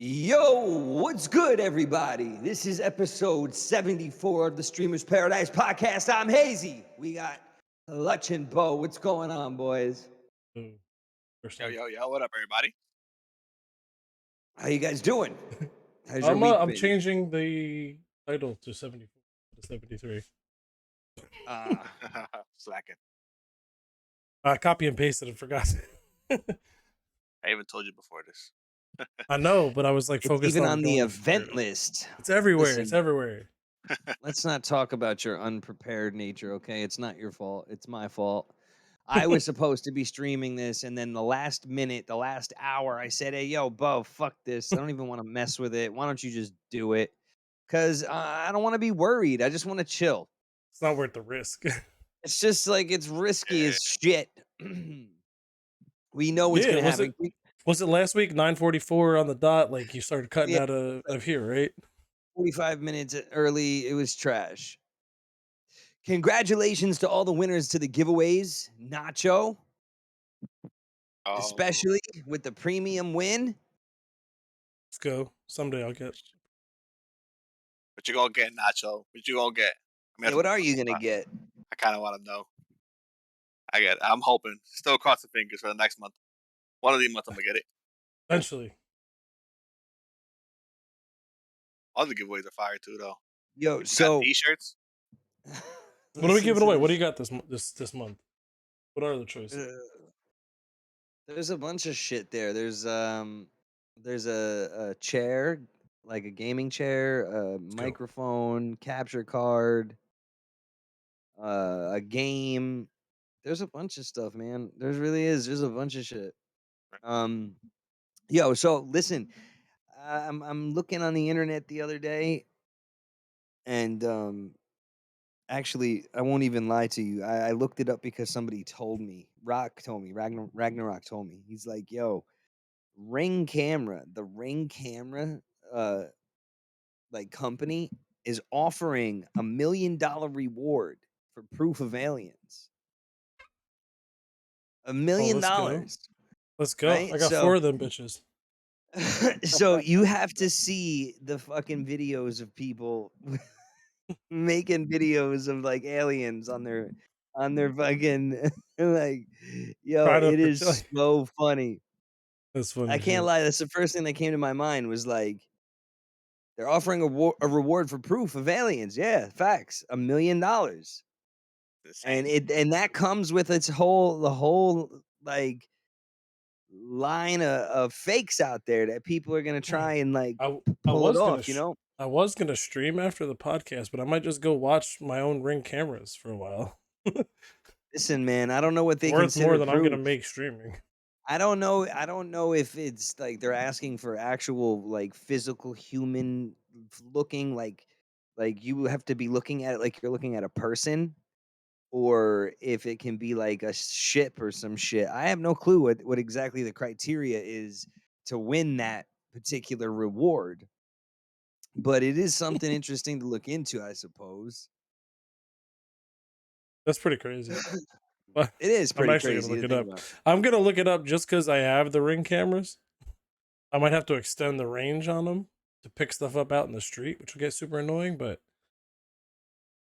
Yo, what's good, everybody? This is episode 74 of the Streamers Paradise podcast. I'm Hazy. We got Lutch and Bo. What's going on, boys? Ooh, first Yo, time. yo, yo, what up, everybody? How you guys doing? How's your week I'm been? changing the title to 74 to 73. Uh, Slacking. I copy and pasted and forgot. I even told you before this. I know, but I was like it's focused even on on the going to event list. It's everywhere. It's Listen, everywhere. let's not talk about your unprepared nature, okay? It's not your fault. It's my fault. I was supposed to be streaming this, and then the last minute, the last hour, I said, "Hey, yo, Bo, fuck this. I don't even want to mess with it. Why don't you just do it?" Because I don't want to be worried. I just want to chill. It's not worth the risk. It's just like it's risky Yeah, as shit. We know what's Yeah, gonna happen. was it last week 9:44 on the dot? Like you started cutting Yeah, out of here, right? 45 minutes early. It was trash. Congratulations to all the winners to the giveaways, Nacho, oh, especially with the premium win. Let's go. Someday I'll get. what you gonna get, Nacho? What you gonna get? Yeah, what are you gonna get? I kind of want to know. I'm hoping. Still cross the fingers for the next month. One of these months, I'm gonna get it. Eventually. All the giveaways are fire too, though. Yo, You got so T-shirts. What are we listen giving to away? What do this. you got this month? What are the choices? There's a bunch of shit there. There's a chair, like a gaming chair, a Let's go. microphone, capture card, a game. There's a bunch of stuff, man. There really is. There's a bunch of shit. Um, yo, so listen, I'm looking on the internet the other day, and actually, I won't even lie to you. I looked it up because somebody told me. Rock told me. Ragnarok told me. He's like, yo, the Ring camera uh like company is offering $1 million reward for proof of aliens. A Oh, million let's go. dollars, Let's go. I right? got four of them bitches. So you have to see the fucking videos of people making videos of like aliens on their fucking like yo, Try to it pretend. is so funny. That's funny I as can't shit. lie, that's the first thing that came to my mind was like they're offering a reward for proof of aliens. Yeah, facts. $1 million. Insane. And that comes with the whole like line of fakes out there that people are gonna try and like I pull it was off, you know? I was gonna stream after the podcast, but I might just go watch my own Ring cameras for a while. Listen, man, I don't know what they Worth more consider than I'm gonna proof. make streaming. I don't know if it's like they're asking for actual like physical human looking like you have to be looking at it like you're looking at a person or if it can be like a ship or some shit. I have no clue what exactly the criteria is to win that particular reward. But it is something interesting to look into, I suppose. That's pretty crazy. But It is I'm pretty actually gonna crazy look to it think up. about. I'm gonna look it up just because I have the Ring cameras. I might have to extend the range on them to pick stuff up out in the street, which will get super annoying. But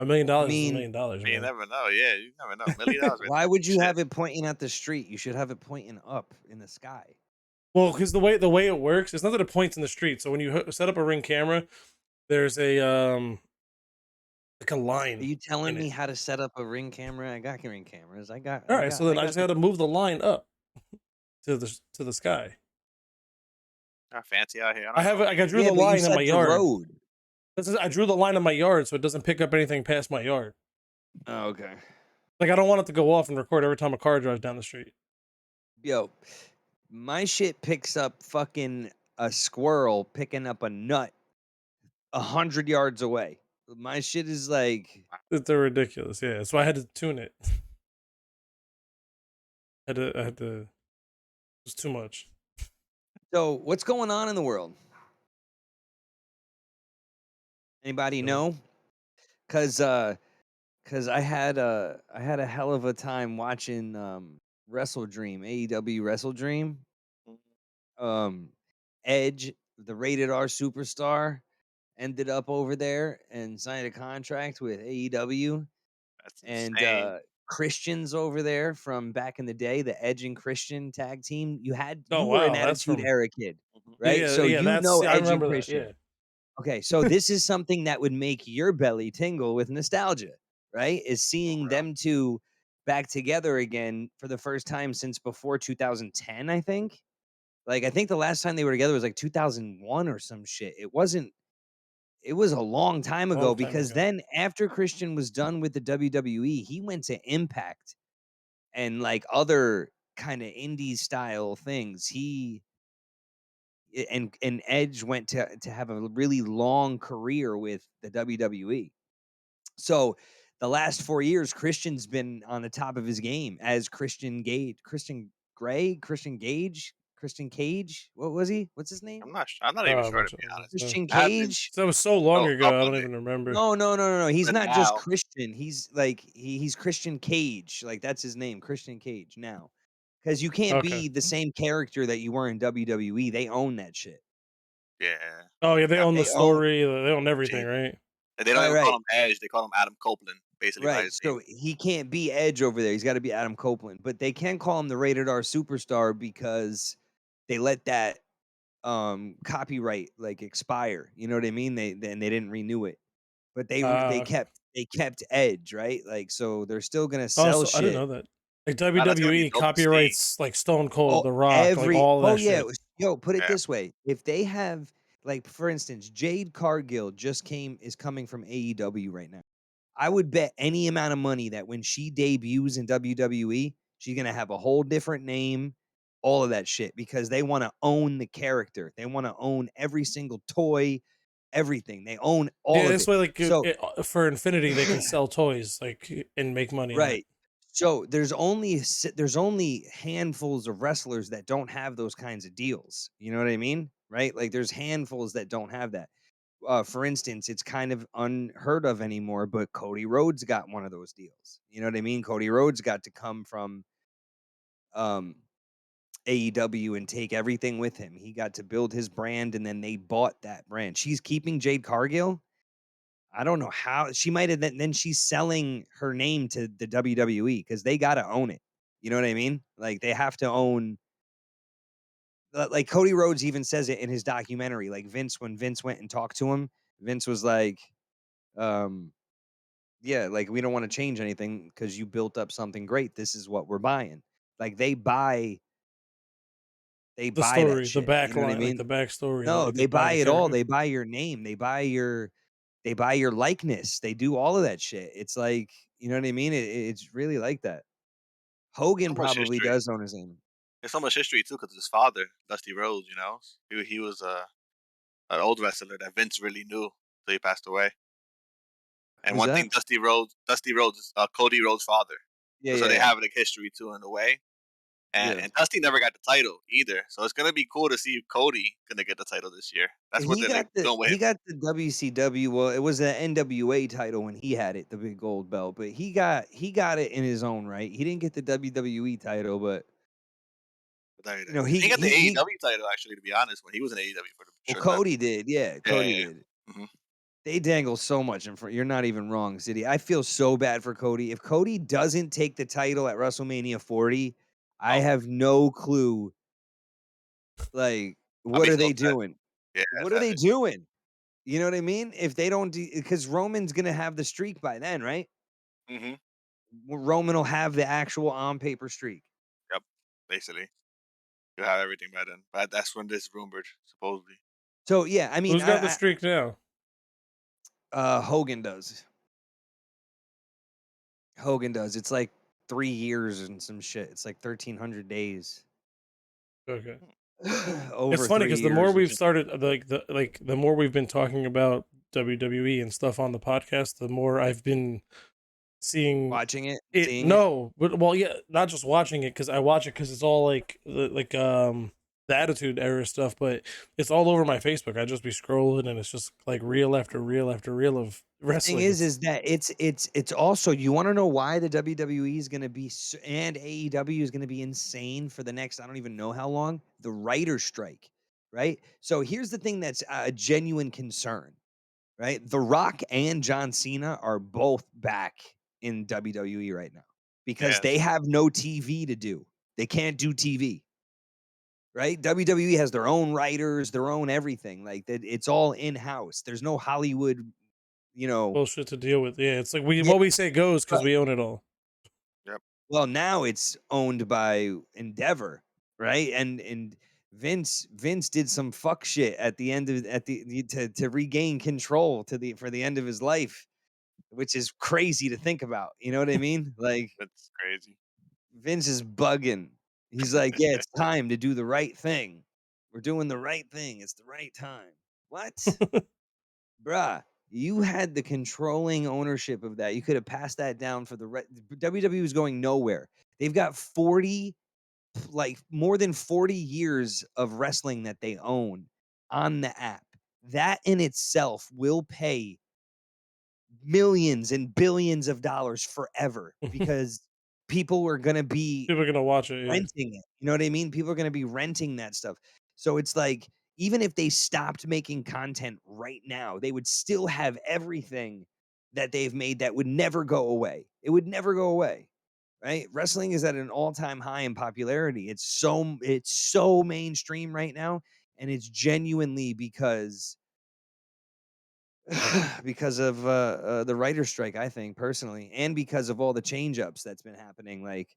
$1 million I is $1 mean, million, You man. never know. Yeah, you never know. $1 million right why there. would you Shit. have it pointing at the street? You should have it pointing up in the sky. Well, because the way it works, it's not that it points in the street. So when you set up a Ring camera, there's a like a Are line you telling in me it. how to set up a Ring camera? I got Ring cameras. All right, so I then I got just had to move the line up to the sky. Not fancy out here. I I don't have know. I drew Yeah, the but you line in said my the yard. road. I drew the line in my yard so it doesn't pick up anything past my yard. Oh, okay. Like I don't want it to go off and record every time a car drives down the street. Yo, my shit picks up fucking a squirrel picking up a nut 100 yards away. My shit is like, They're ridiculous. Yeah, so I had to tune it. I had to. It was too much. so what's going on in the world? Anybody Really. know? Cause I had a hell of a time watching Wrestle Dream, AEW Wrestle Dream. Mm. Um Edge the rated R superstar ended up over there and signed a contract with AEW. That's And insane. Christian's over there from back in the day, the Edge and Christian tag team. Oh You were an wow, that's Attitude from Era kid, Mhm. right? So yeah. you That's know I Edge and remember that. Christian. Yeah. Okay, so this is something that would make your belly tingle with nostalgia, right? Is For seeing real. them two back together again for the first time since before 2010, I think. Like, I think the last time they were together was like 2001 or some shit. It was a long time Long ago time because ago. then after Christian was done with the WWE, he went to Impact and like other kind of indie style things. And Edge went to have a really long career with the WWE. So the last 4 years, Christian's been on the top of his game as Christian Gage, Christian Cage. What was he? What's his name? I'm not even Oh, sure, I'm to sure. be honest. Christian I haven't been Cage. That was so long so up ago. I on don't it. even remember. No. He's But not just now, Christian. He's like he's Christian Cage. Like that's his name, Christian Cage now. Because you can't Okay. be the same character that you were in WWE. They own that shit. yeah, Oh yeah, they got own the They own story. They own everything, Jade. right? And they don't right, even call right, him Edge. They call him Adam Copeland, basically by right. his name. So he can't be Edge over there. He's got to be Adam Copeland. But they can call him the rated R superstar because they let that copyright like expire. You know what I mean? They didn't renew it. But Okay. they kept Edge, right? Like so they're still gonna Oh, sell so I didn't shit. know that. Like Wow, that's gonna be WWE dope to see. copyrights like Stone Cold, Oh, The Rock, like all oh that yeah, shit. put it Yeah, this way. If they have like for instance, Jade Cargill is coming from AEW right now. I would bet any amount of money that when she debuts in WWE, she's gonna have a whole different name, all of that shit, because they want to own the character. They want to own every single toy, everything. They own all Yeah, of this it. way, like So for Infinity, they can sell toys like and make money on it. right. So there's only handfuls of wrestlers that don't have those kinds of deals. You know what I mean? Right? Like there's handfuls that don't have that. For instance, it's kind of unheard of anymore, but Cody Rhodes got one of those deals. You know what I mean? Cody Rhodes got to come from um, AEW and take everything with him. He got to build his brand, and then they bought that brand. She's keeping Jade Cargill. I don't know how she might have. Then she's selling her name to the WWE because they got to own it. You know what I mean? Like they have to own. Like Cody Rhodes even says it in his documentary. Like when Vince went and talked to him, Vince was like, um, "Yeah, like we don't want to change anything because you built up something great. This is what we're buying." Like they The buy that story, the shit. You back know what I line, like mean? the backstory, No, like they they buy buy the it all. character. They buy your name. They buy your likeness. They do all of that shit. It's like, you know what I mean? It's really like that. so Hogan much probably history. does own his name. There's so much history too, because his father, Dusty Rhodes, he was an old wrestler that Vince really knew until he passed away. And Who's one that? thing, Dusty Rhodes is Cody Rhodes' father. Yeah, So yeah, they yeah. have like history too in a way. And Yeah. and Dusty never got the title either. So it's gonna be cool to see Cody gonna get the title this year. That's what they're like doing with He him. got the WCW. Well, it was the NWA title when he had it, the big gold belt. But he got it in his own right. He didn't get the WWE title, but you know He got the he AEW title actually, to be honest, when he was in AEW for a well short time. Cody did. Yeah, Yeah, Cody yeah, did. yeah. Hmm. They dangle so much in front. You're not even wrong, City. I feel so bad for Cody. If Cody doesn't take the title at WrestleMania 40, I Oh, have no clue. Like, I'll what be are so they upset. doing? Yeah, What are they doing? You know what I mean? If they don't, because Roman's gonna have the streak by then, right? hmm Roman will have the actual on paper streak. Yep. Basically, you have everything by then. But that's when this rumored supposedly. So yeah, I mean, Who's got the streak now? Hogan does. Hogan does. It's like 3 years and some shit. It's like 1,300 days. Okay. It's Over funny three because the more years. we've started, the more we've been talking about WWE and stuff on the podcast, the more I've been seeing Watching it, it. seeing it. No, but well, yeah, not just watching it because I watch it because it's all the Attitude Era stuff, but it's all over my Facebook. I just be scrolling and it's just like reel after reel after reel of Thing wrestling. It's is that it's also you want to know why the WWE is going to be and AEW is going to be insane for the next I don't even know how long. The writer strike. right? So here's the thing that's a genuine concern, right? The Rock and John Cena are both back in WWE right now because they Yes. have no TV to do. They can't do TV, right? WWE has their own writers, their own everything. Like that, it's all in house. There's no Hollywood, you know. Bullshit to deal with. Yeah, it's like we Yeah, what we say goes because right. we own it all. Yep. Well, now it's owned by Endeavor, right? And Vince did some fuck shit at the end of to regain control for the end of his life, which is crazy to think about. You know what I mean? Like That's crazy. Vince is bugging. He's like, "Yeah, it's time to do the right thing. We're doing the right thing. It's the right time." What? Bruh, you had the controlling ownership of that. You could have passed that down for the WWE was going nowhere. They've got 40, like more than 40 years of wrestling that they own on the app. That in itself will pay millions and billions of dollars forever because people are going to be People are gonna watch it. Yeah. renting it. You know what I mean? People are gonna be renting that stuff. So it's like, even if they stopped making content right now, they would still have everything that they've made that would never go away. It would never go away. Right? Wrestling is at an all-time high in popularity. It's so mainstream right now, and it's genuinely because because of the writer strike, I think personally, and because of all the change ups that's been happening. Like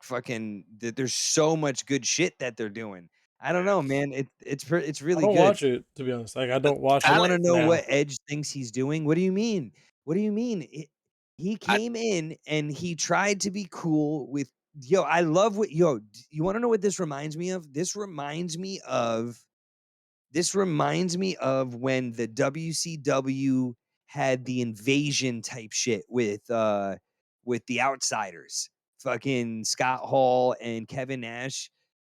fucking there's so much good shit that they're doing. I don't know, Yes. man. It's I really don't good. watch it to be honest. Like I The don't watch I it wanna talent. know now. what Edge thinks he's doing. What do you mean? What do you mean? He I came in and he tried to be cool with I love what you wanna know what this reminds me of? This reminds me of when the WCW had the invasion type shit with the outsiders. Fucking Scott Hall and Kevin Nash.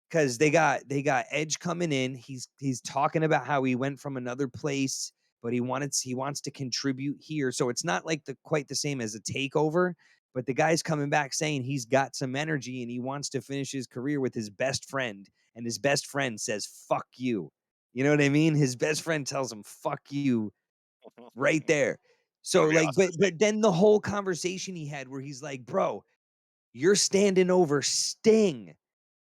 'Cause they got Edge coming in. He's talking about how he went from another place, but he wants to contribute here. So it's not like the quite the same as a takeover, but the guy's coming back saying he's got some energy and he wants to finish his career with his best friend, and his best friend says, "Fuck you." You know what I mean? His best friend tells him, "Fuck you," right there. gonna So, be like, awesome but to see. but then the whole conversation he had where he's like, "Bro, you're standing over Sting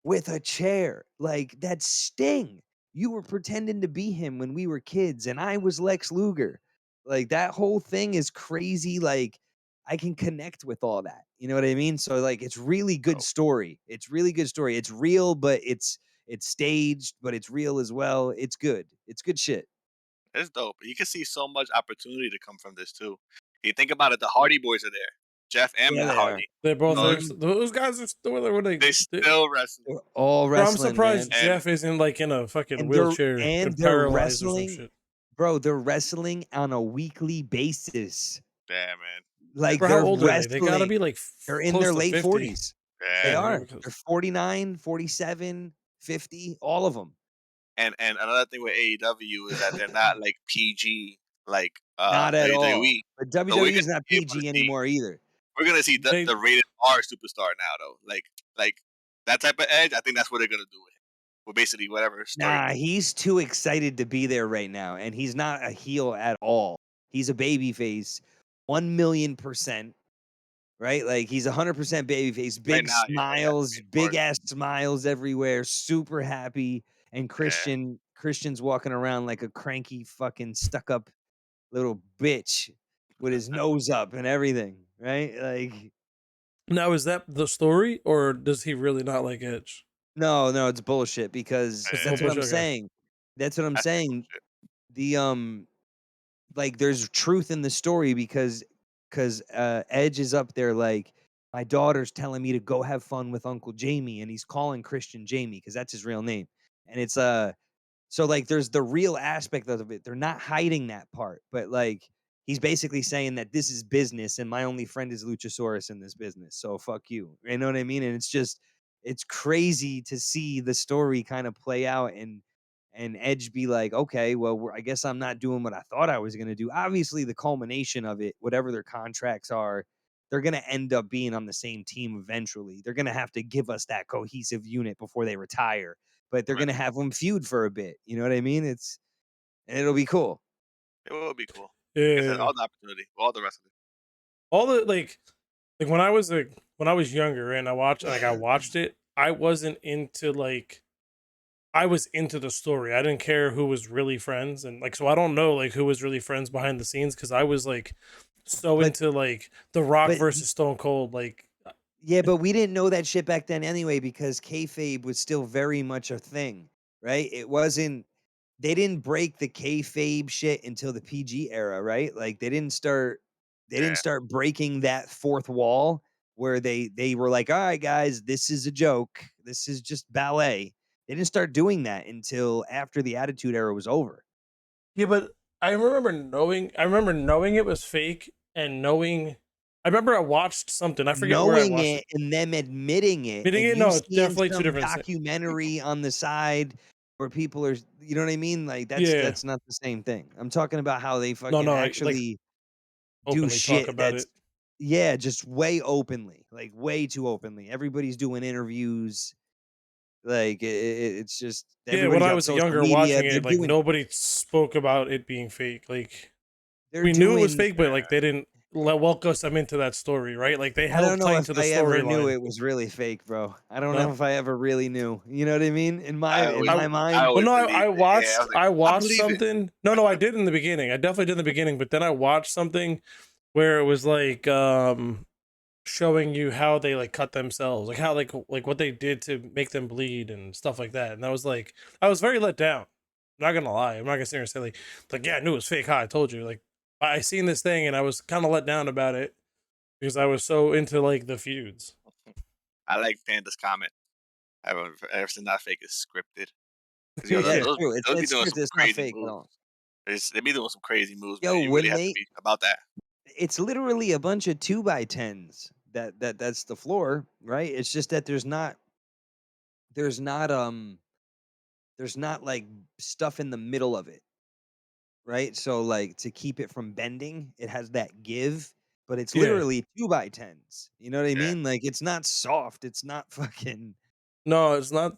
with a chair. Like, that's Sting. You were pretending to be him when we were kids, and I was Lex Luger." Like, that whole thing is crazy. Like, I can connect with all that. You know what I mean? So, like, it's really good Dope. story. It's really good story. It's real, but it's staged, but it's real as well. It's good. It's good shit. It's dope. You can see so much opportunity to come from this too. You think about it, the Hardy Boys are there. Jeff and Yeah, Matt they are. Hardy. They both are. Mhm. Those guys are still when They they still wrestle. They're all Bro, I'm wrestling, surprised man. And Jeff isn't like in a fucking And they're wheelchair and and they're paralyzed or some wrestling, shit. bro, they're wrestling on a weekly basis. damn man. Like, Bro, how they're old are they? They gotta be wrestling. like They're in close their to late 50. 40s. They Yeah. Yeah, are. because They're 49, 47, 50, all of them. And another thing with AEW is that they're not like PG like Not at all. WWE. But So we're WWE gonna is not be able to PG see anymore either. the, they the rated R superstar now though. Like that type of edge, I think that's what they're gonna do with him. With basically whatever story. Nah, he's too excited to be there right now, and he's not a heel at all. He's a babyface, 1,000,000%. Right? Like, he's 100% babyface, Right big now, yeah, right now he's smiles, being big forced. ass smiles everywhere, super happy. And Yeah. Christian's walking around like a cranky fucking stuck up little bitch with his nose up and everything, right? Like, now is that the story or does he really not like Edge? no, no, it's bullshit because It's Yeah. all that's what I'm bullshit. Okay. saying. That's what I'm That's straight saying. bullshit. The like, there's truth in the story because Edge is up there like, my daughter's telling me to go have fun with Uncle Jamie, and he's calling Christian Jamie because that's his real name. And it's so, like, there's the real aspect of it. They're not hiding that part, but, like, he's basically saying that this is business and my only friend is Luchasaurus in this business. So fuck you. You know what I mean? And it's crazy to see the story kind of play out and Edge be like, okay, well, I guess I'm not doing what I thought I was going to do. Obviously, the culmination of it, whatever their contracts are, they're going to end up being on the same team eventually. They're going to have to give us that cohesive unit before they retire. but they're Right. gonna have them feud for a bit. You know what I mean? It'll be cool. It will be cool. Like I said, Yeah. all the opportunity, all the wrestling. All the like when I was younger and I watched it, I wasn't into like I was into the story. I didn't care who was really friends and like so I don't know like who was really friends behind the scenes because I was like so But into like The Rock but versus Stone Cold like yeah, but we didn't know that shit back then anyway because kayfabe was still very much a thing, right? It wasn't. They didn't break the kayfabe shit until the PG era, right? Like they didn't start. They didn't Yeah. start breaking that fourth wall where they were like, all right, guys, this is a joke. This is just ballet. They didn't start doing that until after the Attitude Era was over. yeah, but I remember knowing it was fake and knowing I remember I watched something. I forget where I Knowing watched it it. and them admitting it, Meaning and it, you no, it's seeing definitely two some different things. documentary on the side where people are, you know what I mean? Like Yeah. that's not the same thing. I'm talking about how they No, fucking no, like actually do openly talk shit about that's it. yeah, just way openly, like way too openly. Everybody's doing interviews. Like it's just Yeah, when everybody's I on was social younger media. watching They're it, like doing nobody spoke about it being fake. Like they're we knew it was doing fake, but like they didn't welcome us into that story, right? Like they I don't helped know play if into the I ever knew storyline. it was really fake, bro. I don't know No, if I ever really knew. You know what I mean? In I my I mind, well, always no, believed it. Yeah, I was like, I I watched believe it. something. No, no, I did in the beginning. I definitely did in the beginning, but then I watched something where it was like showing you how they like cut themselves, like how like what they did to make them bleed and stuff like that. And that was like I was very let down. I'm not gonna lie. I'm not gonna sit here and say like yeah, I knew it was fake. Hi, I told you. Like I seen this thing and I was kind of let down about it because I was so into like the feuds. I like Panda's comment. Everything not fake is scripted. Because yeah, it's Yeah. true. those be It's doing scripted. some It's not crazy fake at moves. all. They be doing some crazy moves, Yo, man. You really when have to they be about that. it's literally a bunch of 2x10s that's the floor, right? It's just that there's not there's not like stuff in the middle of it, right? So like to keep it from bending, it has that give, but it's Yeah. literally 2x10s. You know what I Yeah. mean? Like it's not soft. It's not fucking No, it's not.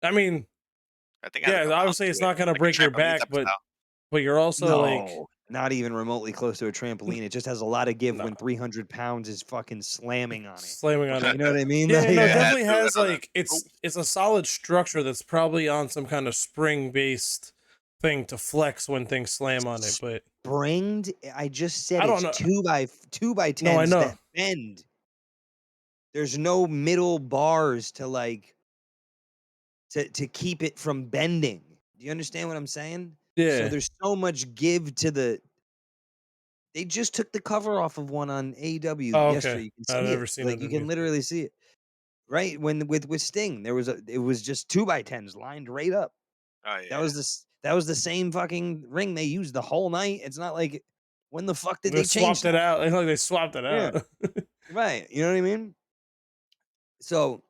I mean, I think it has yeah, like a bounce obviously to it's it, not gonna like a break your trampoline back, type of style. but you're also like no, not even remotely close to a trampoline. It just has a lot of give no when 300 pounds is fucking slamming on it. slamming on it. You know what I mean? Yeah, no, Yeah, it it Like, has definitely to. I has know that. like it's a solid structure that's probably on some kind of spring based thing to flex when things slam on it. But springed. I just said I don't it's know. two by No, I tens know. that bend. There's no middle bars to like to keep it from bending. Do you understand what I'm saying? So Yeah. there's so much give to the. They just took the cover off of one on AEW Oh, okay. yesterday. You can I've see never it. seen Like it you in can here. literally see it. Right when with Sting, it was just 2x10s lined right up. Oh That yeah. was this that was the same fucking ring they used the whole night. It's not like when the fuck did They they change swapped it that? out. I like they swapped it Yeah, out. right. You know what I mean? So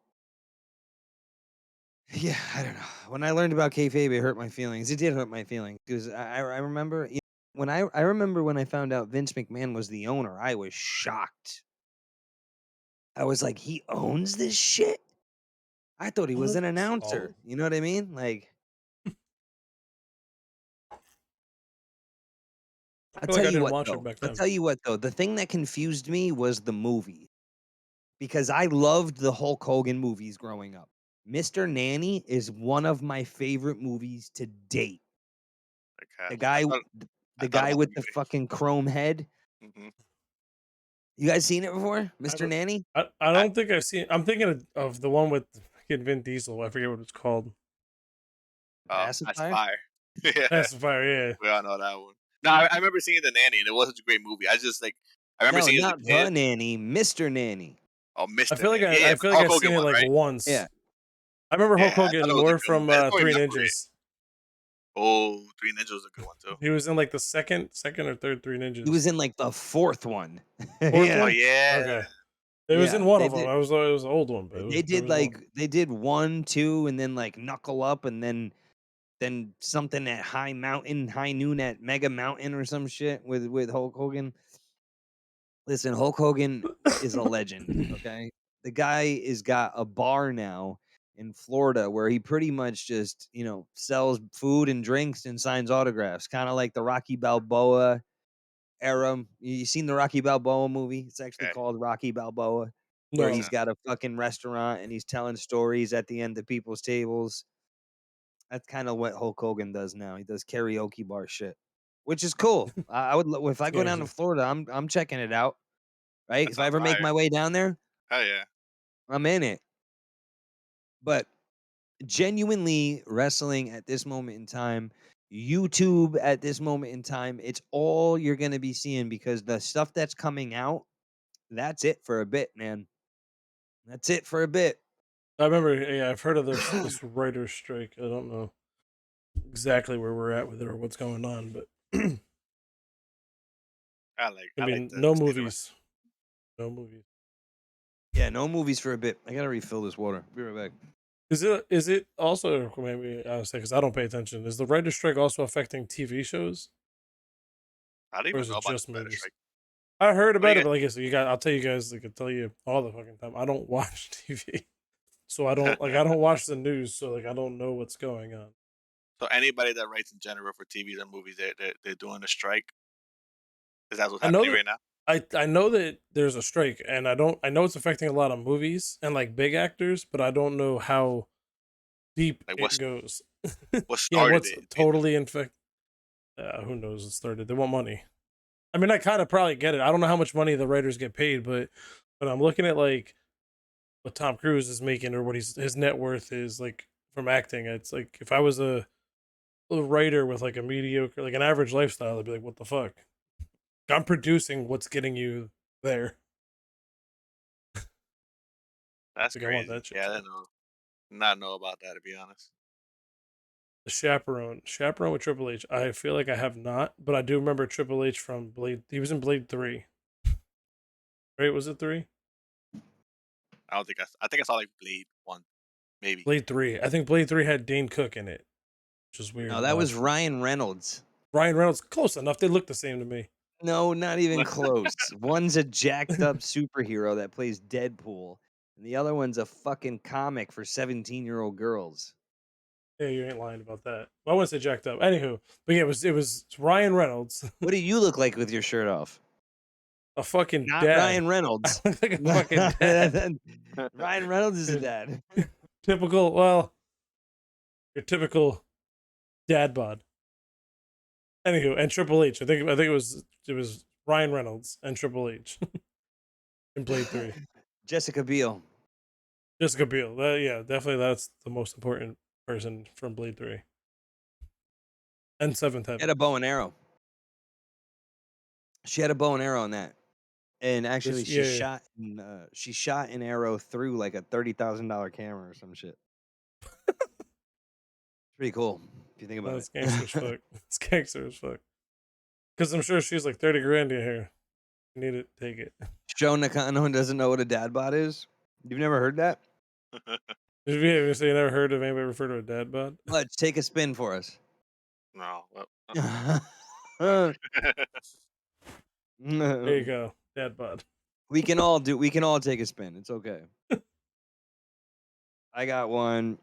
yeah, I don't know. When I learned about kayfabe, it hurt my feelings. It did hurt my feelings because I remember when I remember when I found out Vince McMahon was the owner. I was shocked. I was like, he owns this shit. I thought he was What? an Oh, announcer. You know what I mean? Like, I I'll feel like tell I you didn't what watch it though. back I'll then. tell you what though. The thing that confused me was the movie because I loved the Hulk Hogan movies growing up. Mr. Nanny is one of my favorite movies to date. Okay. The guy, I the thought guy about the with the movie. fucking chrome head. Hmm. You guys seen it before, I Mr. don't, Nanny? I I don't think I've seen. I'm thinking of the one with fucking Vin Diesel. I forget what it's called. That's Pacifier? fire. Yeah, That's the fire. Yeah. we all know that one. No, I remember seeing the nanny, and it was such a great movie. I just like I remember No, seeing it as not a kid. the nanny, Mr. Nanny. Oh, I Mister feel like Nanny. Yeah, yeah, I feel like Hulk I've Hogan seen it one, like right? Yeah. once. I remember Hulk Yeah, I thought Hogan it was a more good from movie. That story Three not great. Ninjas. Oh, Three Ninjas was a good one too. He was in like the second or third Three He was Ninjas. in like the fourth one. Fourth Oh Yeah. one. yeah, Okay. It was in Yeah. one They of them. did It was an old one, but they there did was one. like they did 1, 2, and then like Knuckle Up and then something at High Mountain, High Noon at Mega Mountain or some shit with Hulk Hogan. Listen, Hulk Hogan is a legend, okay? The guy is got a bar now in Florida where he pretty much just, sells food and drinks and signs autographs, kind of like the Rocky Balboa era. You seen the Rocky Balboa movie? It's actually Okay. called Rocky Balboa, where No. he's got a fucking restaurant and he's telling stories at the end of people's tables. That's kind of what Hulk Hogan does now. He does karaoke bar shit, which is cool. I would if I go down to Florida, I'm checking it out. Right? That If I sounds ever make fire. my way down there, Hell yeah. I'm in it. But genuinely, wrestling at this moment in time, YouTube at this moment in time, it's all you're gonna be seeing because the stuff that's coming out, that's it for a bit, man. That's it for a bit. I remember. Yeah, I've heard of this writer's strike. I don't know exactly where we're at with it or what's going on, but I like no the state of movies. No movies. Yeah, no movies for a bit. I gotta refill this water. Be right back. Is it also, maybe I would say, because I don't pay attention, is the writer's strike also affecting TV shows, I don't or even is know it about just the writer's movies? strike. I heard What do about you it, but get? like I said, I'll tell you guys, I could tell you all the fucking time. I don't watch TV, so I don't I don't watch the news, so like I don't know what's going on. So anybody that writes in general for TVs and movies, they're doing a strike. Is that what's I know happening that right now? I know that there's a strike, and I know it's affecting a lot of movies and like big actors, but I don't know how deep Like it goes. what Yeah, started what's it? totally infect? Who knows? It started. They want money. I mean, I kind of probably get it. I don't know how much money the writers get paid, but when I'm looking at like what Tom Cruise is making or what his net worth is like from acting, it's like if I was a writer with like a mediocre, like an average lifestyle, I'd be like, what the fuck? I'm producing what's getting you there. That's Like I want crazy. that shit Yeah, I too. didn't know. Not know about that to be honest. The Chaperone with Triple H. I feel like I have not, but I do remember Triple H from Blade. He was in Blade 3, right? Was it 3? I don't think I think I saw like Blade 1, maybe. Blade 3. I think Blade 3 had Dane Cook in it, which is weird No, to that was watch. Ryan Reynolds. Ryan Reynolds, close enough. They look the same to me. No, not even close. One's a jacked up superhero that plays Deadpool, and the other one's a fucking comic for 17-year-old girls. Yeah, you ain't lying about that. Well, I wouldn't say jacked up. Anywho, but yeah, it was Ryan Reynolds, What do you look like with your shirt off? a fucking Not dad. Ryan I Reynolds. look like a fucking dad. Ryan Reynolds is a dad. Typical. Well, your typical dad bod. Anywho, and Triple H. I think it was Ryan Reynolds and Triple H in Blade 3. Jessica Biel. Jessica Biel. Yeah, definitely that's the most important person from Blade 3. And Seventh She had Heaven. a bow and arrow. She had a bow and arrow on that. And actually, Yeah. she shot an arrow through like a $30,000 camera or some shit. Pretty cool if you think about That's it. gangster as fuck. It's gangster as fuck. Because I'm sure she's like 30 grand in here. You need it, take it. Joe Nakano doesn't know what a dad bod is. You've never heard that? If you say you never heard of anybody refer to a dad bod? Let's take a spin for us. No. Well, There you go. Dad bod. We can all take a spin. It's okay. I got one.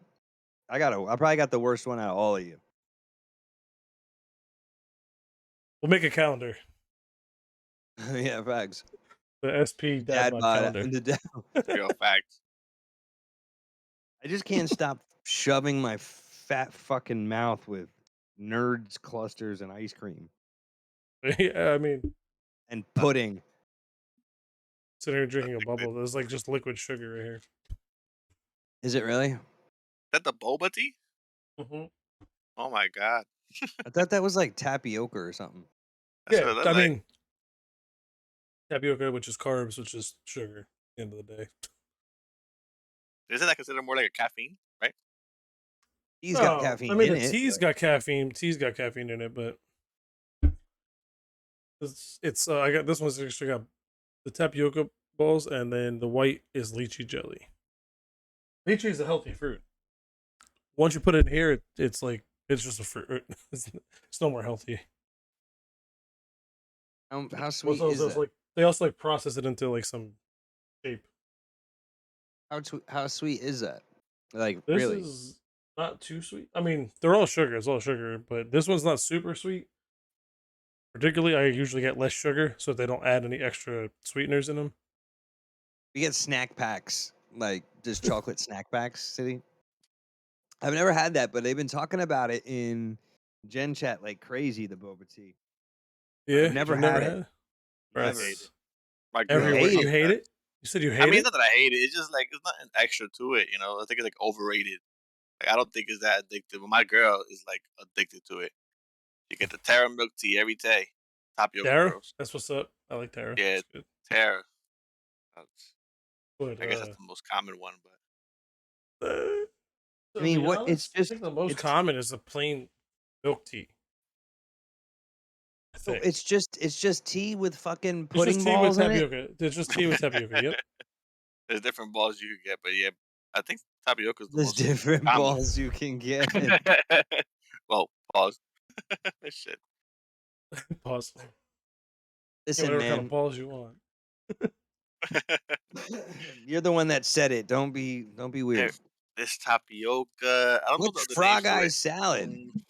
I probably got the worst one out of all of you. We'll make a calendar. Yeah, facts. The SP dad Dad bod bod. calendar. real facts. I just can't stop shoving my fat fucking mouth with nerds clusters and ice cream Yeah, I mean, and pudding. sitting here drinking a bubble. There's like just liquid sugar right here. Is it really? Is that the boba tea? Mm-hmm. Oh my god. I thought that was like tapioca or something. That's Yeah, what it looked I like. mean, tapioca, which is carbs, which is sugar at the end of the day. Isn't that considered more like a caffeine, right? He's got caffeine I mean, in the it. tea's got caffeine. Tea's got caffeine in it, but it's I got this one's actually got the tapioca balls, and then the white is lychee jelly. Lychee is a healthy fruit. Once you put it in here, it's like it's just a fruit. It's no more healthy. How sweet is Also, that? like they also like process it into like some shape. How sweet is that? Like, This really? is not too sweet. I mean, they're all sugar. It's all sugar, but this one's not super sweet. Particularly, I usually get less sugar, so they don't add any extra sweeteners in them. We get snack packs, like just chocolate snack packs, City. I've never had that, but they've been talking about it in Gen Chat like crazy, the boba tea. I've Yeah, never you've never had it. had it? I Never. hate it. That's My You girl everywhere. hate loves You it? hate that. it? You said you I hate mean, it? not that I hate it. It's just like it's nothing extra to it. You know, I think it's like overrated. Like I don't think it's that addictive. But my girl is like addicted to it. You get the Terra milk tea every day. Tapioca Tara? bros. That's what's up. I like Tara. Yeah, It's good. Terra. That's, But I guess that's the most common one, but uh, I to mean, be what? It's honest, I think just the most it's common is the plain milk tea. I so think it's just tea with fucking it's just pudding tea with balls in it. tapioca. It's just tea with tapioca. Yep. there's different balls you could get. But yeah, I think tapioca is the There's most different common. balls you can get. Well, pause. Shit. Pause. Yeah, Listen, whatever kind of man, balls you want. you're the one that said it. Don't be There, weird. this tapioca. I don't know the What's other names frog to eye it. salad? Mm,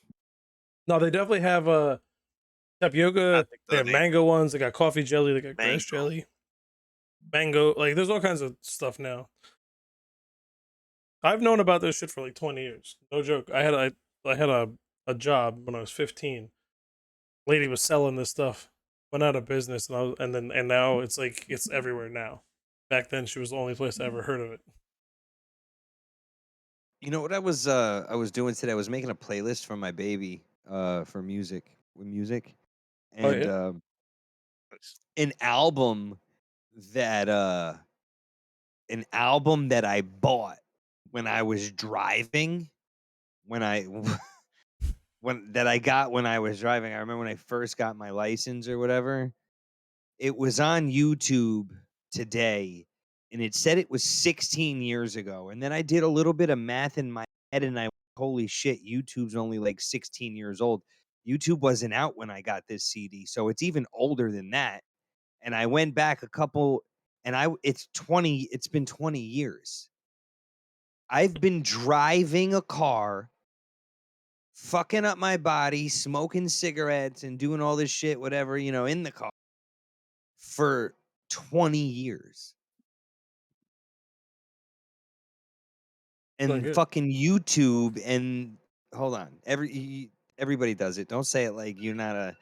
No, they definitely have I tapioca. think They the have name mango ones. They got coffee jelly. They got grass mango. jelly, mango. Like, there's all kinds of stuff now. I've known about this shit for like 20 years. No joke. I had a job when I was 15. Lady was selling this stuff. Went out of business, and now it's like it's everywhere now. Back then, she was the only place I ever heard of it. You know what I was doing today? I was making a playlist for my baby for music, Oh and yeah, Nice. an album that uh an album that I bought when I was driving when I when that I got when I was driving. I remember when I first got my license or whatever. It was on YouTube today, and it said it was 16 years ago. And then I did a little bit of math in my head, and holy shit, YouTube's only like 16 years old. YouTube wasn't out when I got this CD, so it's even older than that. And I went back a couple, and it's been 20 years. I've been driving a car, fucking up my body, smoking cigarettes, and doing all this shit, whatever, in the car for 20 years. not And good. fucking YouTube and hold on. Everybody does it. Don't say it like you're not a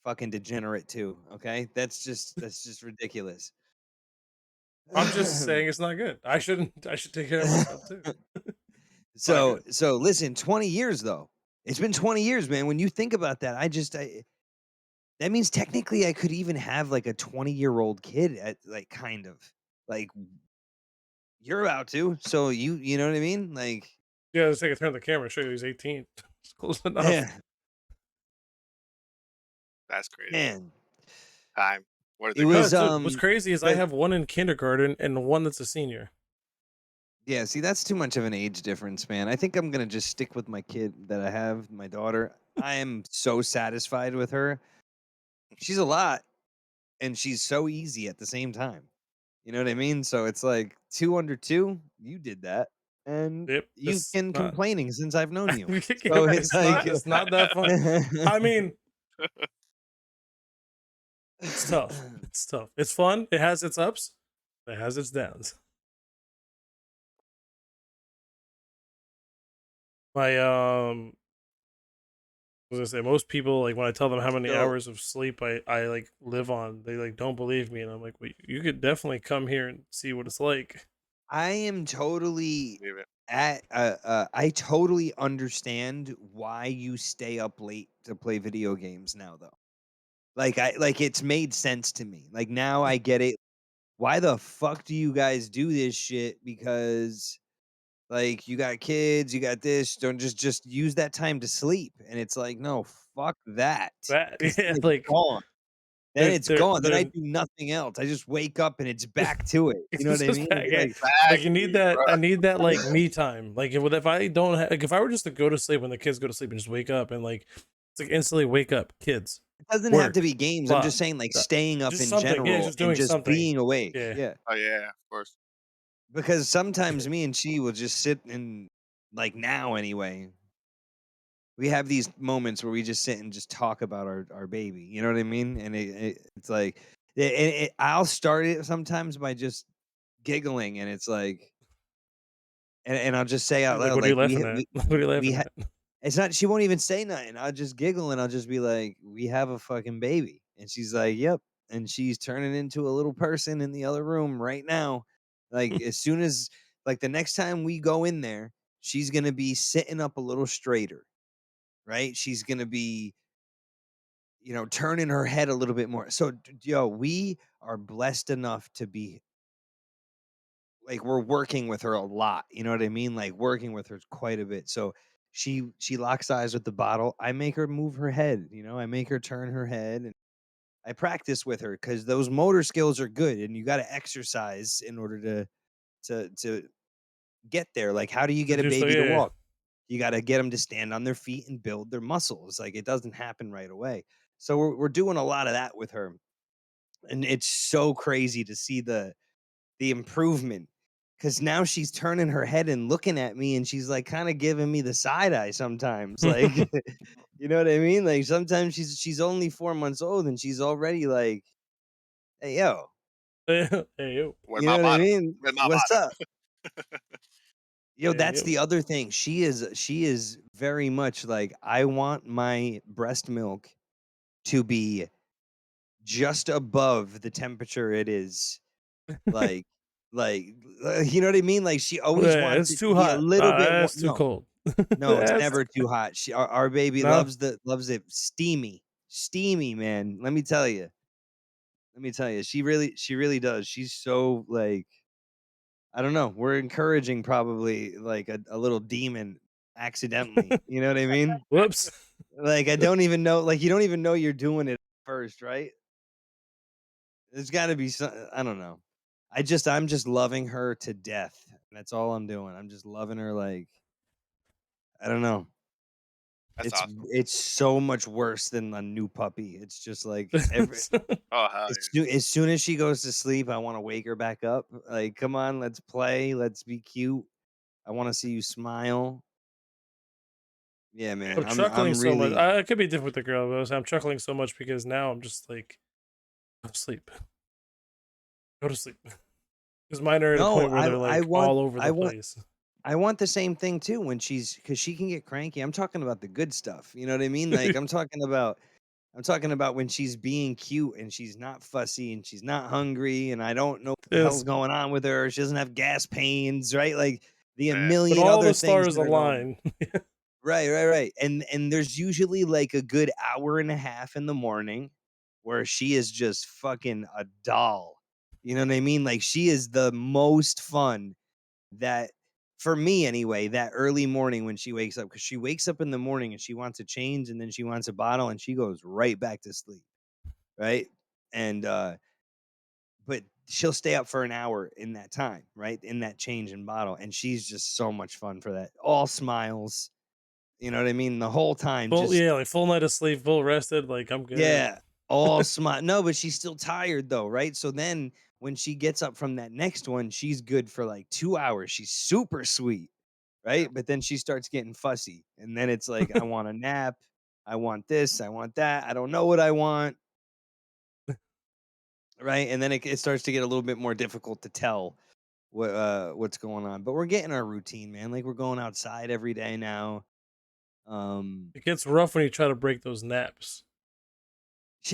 fucking degenerate too, okay? That's just ridiculous. I'm just saying it's not good. I shouldn't. I should take care of myself too. It's not so good. so listen, 20 years though. It's been 20 years, man. When you think about that, that means technically I could even have like a 20-year-old kid at like kind of like you're about to. So you know what I mean? Like Yeah, let's take a turn of the camera. Show you he's 18. It's close enough. yeah, That's crazy. man. Time. Where did It it go? was So what's crazy is I the have one in kindergarten and one that's a senior. Yeah, see, that's too much of an age difference, man. I think I'm gonna just stick with my kid that I have, my daughter. I am so satisfied with her. She's a lot, and she's so easy at the same time. You know what I mean? So it's like 2 under 2. You did that, and Yep, you've it's been not. complaining since I've known you. Yeah, So right. it's like, It's not that fun. I mean, it's tough. It's tough. It's fun. It has its ups. It has its downs. My was I say most people, like, when I tell them how many so hours of sleep I like live on, they like don't believe me, and I'm like, well, you could definitely come here and see what it's like. I am totally Leave it. I totally understand why you stay up late to play video games now, though. Like it's made sense to me. Like now I get it. Why the fuck do you guys do this shit? Because like you got kids, you got this. Don't just use that time to sleep. And it's like, no, fuck that. That Because yeah, then it's like gone. Then it's gone. Then I there's do nothing else. I just wake up and it's back to it. You know what it's I just mean? back, It's yeah. like Like you need Exactly, that. bro. I need that like me time. Like if I don't like if I were just to go to sleep when the kids go to sleep and just wake up and like it's like instantly wake up, kids, it doesn't have to work, be games. I'm blah, just saying like uh, staying up just in something. Yeah, general just and doing just something. being awake. Yeah, Yeah. Oh yeah, of course. because sometimes me and she will just sit and like now anyway, we have these moments where we just sit and just talk about our baby. You know what I mean? And it's like I'll start it sometimes by just giggling, and it's like, and I'll just say out Like, loud what are you like laughing at? What are you we laughing ha- at? it's not. She won't even say nothing. I'll just giggle and I'll just be like, "We have a fucking baby," and she's like, "Yep." And she's turning into a little person in the other room right now. Like as soon as like the next time we go in there, she's gonna be sitting up a little straighter, right? She's gonna be, turning her head a little bit more. So, yo, we are blessed enough to be like we're working with her a lot. You know what I mean? Like working with her quite a bit. So she locks eyes with the bottle. I make her move her head. I make her turn her head, and I practice with her because those motor skills are good, and you got to exercise in order to get there. Like, how do you To get a do so, baby to yeah. walk? You got to get them to stand on their feet and build their muscles. Like, it doesn't happen right away. So we're doing a lot of that with her, and it's so crazy to see the improvement because now she's turning her head and looking at me, and she's like kind of giving me the side eye sometimes. Like, you know what I mean? Like sometimes she's only 4 months old and she's already like, "Hey, yo," Hey, yo. Where you my know what I bottle? mean? Where my What's up? bottle? Yo, Hey, that's yo. the other thing. She is very much like I want my breast milk to be just above the temperature it is. Like, like, you know what I mean? Like she always Yeah, wants it's it to too be a hot. little bit Nah, more. that's too No, cold. no, it's That's never too hot. Our baby no. loves it steamy, steamy, man. Let me tell you. Let me tell you. She really does. She's so like, I don't know. We're encouraging probably like a little demon accidentally. You know what I mean? Whoops. Like I don't even know. Like you don't even know you're doing it first, right? There's got to be some. I don't know. I'm just loving her to death. That's all I'm doing. I'm just loving her like, I don't know. That's It's awesome. it's so much worse than a new puppy. It's just like Oh hell as soon as she goes to sleep, I want to wake her back up. Like, come on, let's play, let's be cute. I want to see you smile. Yeah, man. I'm I'm chuckling I'm so much. really It could be different with the girl, but I'm chuckling so much because now I'm just like, go to sleep. Go to sleep. Because mine are at a no. point where I they're I like want all over I the want place. I want the same thing too when because she can get cranky. I'm talking about the good stuff. You know what I mean? Like I'm talking about when she's being cute and she's not fussy and she's not hungry and I don't know what the hell's Yes. going on with her. She doesn't have gas pains, right? Like the a yeah. When million all other the things stars that are going. align. Right, right, right. And there's usually like a good hour and a half in the morning where she is just fucking a doll. You know what I mean? Like she is the most fun that for me anyway, that early morning when she wakes up, because she wakes up in the morning and she wants to change and then she wants a bottle and she goes right back to sleep. Right. And but she'll stay up for an hour in that time, right? In that change in bottle. And she's just so much fun for that. All smiles. You know what I mean? The whole time, Full, just yeah, like full night of sleep, full rested. Like, I'm good. yeah, all smile. No, but she's still tired though, right? So then when she gets up from that next one, she's good for like 2 hours. She's super sweet, right? But then she starts getting fussy. And then it's like, I want a nap. I want this. I want that. I don't know what I want. Right. And then it starts to get a little bit more difficult to tell what's going on. But we're getting our routine, man. Like we're going outside every day now. Um, It gets rough when you try to break those naps.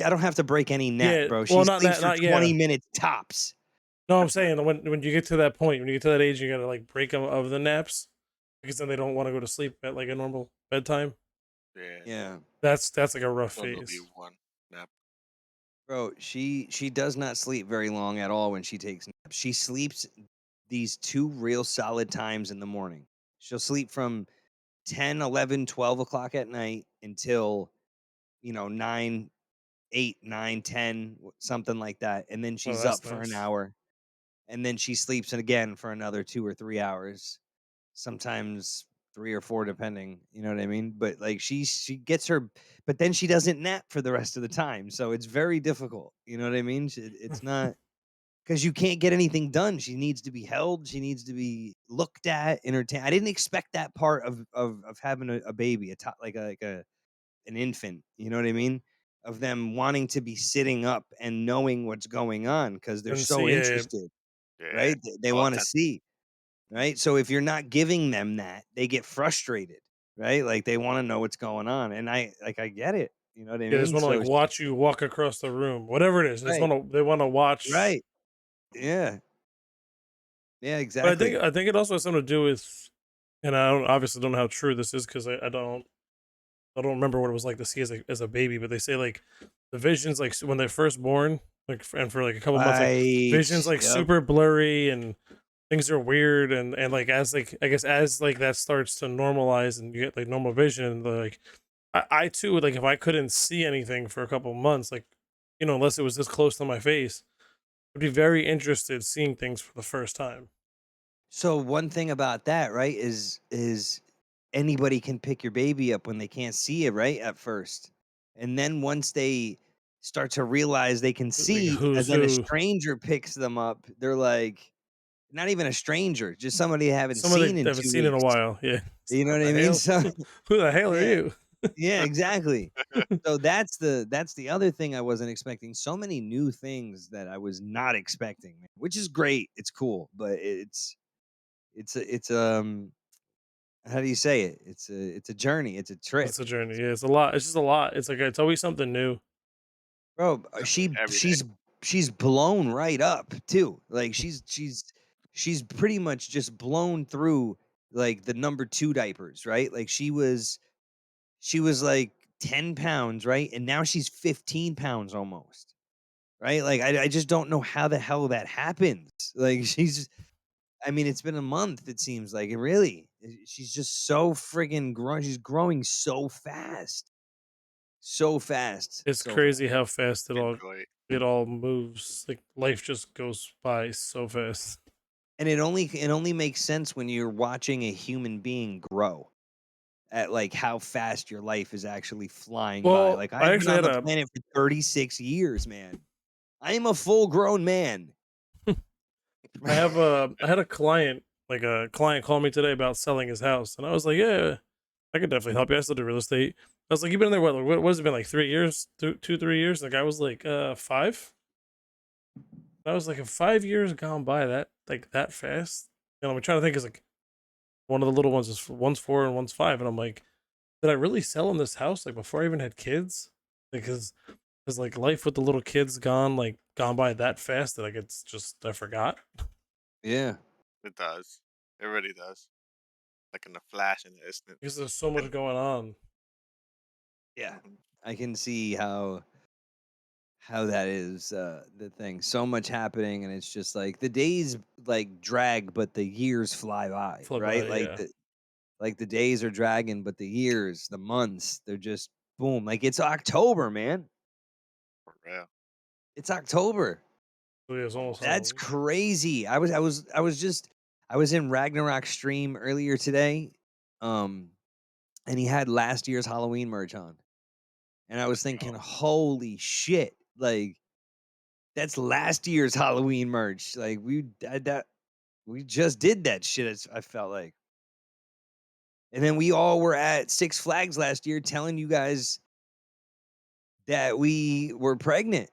I don't have to break any nap, Yeah, bro. well, She not sleeps that, for not 20 yeah. minutes tops. No, I'm saying when you get to that point, when you get to that age, you gotta like break them of the naps because then they don't want to go to sleep at like a normal bedtime. Yeah. Yeah. That's like a rough Don't know be phase. one. Nap. Bro, she does not sleep very long at all when she takes naps. She sleeps these two real solid times in the morning. She'll sleep from 10, 11, 12 o'clock at night until, 9, 8, 9, 10, something like that. And then Oh, she's that's up for an nice. hour. And then she sleeps again for another 2 or 3 hours. Sometimes three or four, depending. You know what I mean? But like she gets her, but then she doesn't nap for the rest of the time. So it's very difficult. You know what I mean? It's not. because you can't get anything done. She needs to be held. She needs to be looked at, entertained. I didn't expect that part of having a baby, like an infant. You know what I mean? Of them wanting to be sitting up and knowing what's going on because they're And so see, interested, Yeah. right? They All want to attention. see, right? So if you're not giving them that, they get frustrated, right? Like they want to know what's going on, and I get it. You know what I they just mean? want to like So watch you walk across the room, whatever it is. right, They want to watch. right, yeah, yeah, But exactly. I think it also has something to do with, and I don't obviously don't know how true this is because I don't remember what it was like to see as a baby. But they say like the visions like when they're first born, like and for like a couple months, like Right. visions like Yep. super blurry and things are weird and like as like I guess as like that starts to normalize and you get like normal vision, like I too like if I couldn't see anything for a couple months, like unless it was this close to my face, I'd be very interested seeing things for the first time. So one thing about that, right, is anybody can pick your baby up when they can't see it, right, at first. And then once they start to realize they can Like see, and who's then a who? stranger picks them up, they're like, not even a stranger, just somebody they haven't Someone seen they in haven't 2 seen in a weeks. while. Yeah. It's You like, know what what the I mean? hell? So Who the hell are yeah. you? Yeah, exactly. So that's the other thing I wasn't expecting. So many new things that I was not expecting, man, which is great. It's cool, but it's how do you say it? It's a journey. It's a trip. It's a journey. Yeah, it's a lot. It's just a lot. It's like it's always something new. Bro, Definitely every day. she's blown right up too. Like she's pretty much just blown through like the number 2 diapers, right? Like she was like 10 pounds, right? And now she's 15 pounds almost. Right? Like I just don't know how the hell that happens. Like I mean, it's been a month, it seems like. It really. She's just so friggin' growing. She's growing so fast. So fast. It's So fast. crazy how fast Enjoy it. it all moves. Like life just goes by so fast. And it only makes sense when you're watching a human being grow at like how fast your life is actually flying by. Well, Like I I've been actually on had the a planet for 36 years, man. I am a full grown man. I had a client like a client call me today about selling his house, and I was like, yeah, I could definitely help you. I still do real estate. I was like, you've been in there what has it been like 3 years, 2 3 years? The guy was like, 5. I was like, 5 years gone by that fast? And I'm trying to think, is like one of the little ones is one's 4 and one's 5, and I'm like, did I really sell him this house like before I even had kids? Because like life with the little kids gone by that fast that like it's just I forgot. Yeah. It does. It really does. Like in a flash in the instant. Because there's so much going on. Yeah. Mhm. I can see how that is the thing. So much happening and it's just like the days like drag but the years fly by, Flip right? by, Like yeah. the days are dragging but the years, the months, they're just boom. Like it's October, man. For real. It's October. So yeah, it's almost Almost. That's Halloween. crazy. I was in Ragnarok stream earlier today. Um and he had last year's Halloween merch on. And I was thinking, Oh, "Holy shit." Like that's last year's Halloween merch. Like we just did that shit. I felt like, and then we all were at Six Flags last year, telling you guys that we were pregnant,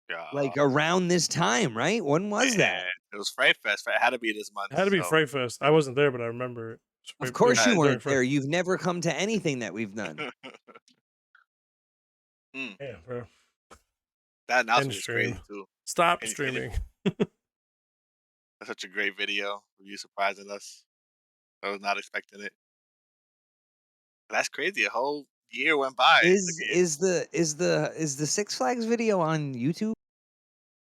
yeah. like around this time, right? When was that? Yeah. It was Fright Fest. It had to be this month. It had to be So Fright Fest. I wasn't there, but I remember it. Of It course was you that during weren't Fright. there. You've never come to anything that we've done. mm, Yeah, bro. that End announcement was stream. crazy too. Stop And streaming. that's such a great video of you surprising us. I was not expecting it. That's crazy. A whole year went by. Like Is the Six Flags video on YouTube?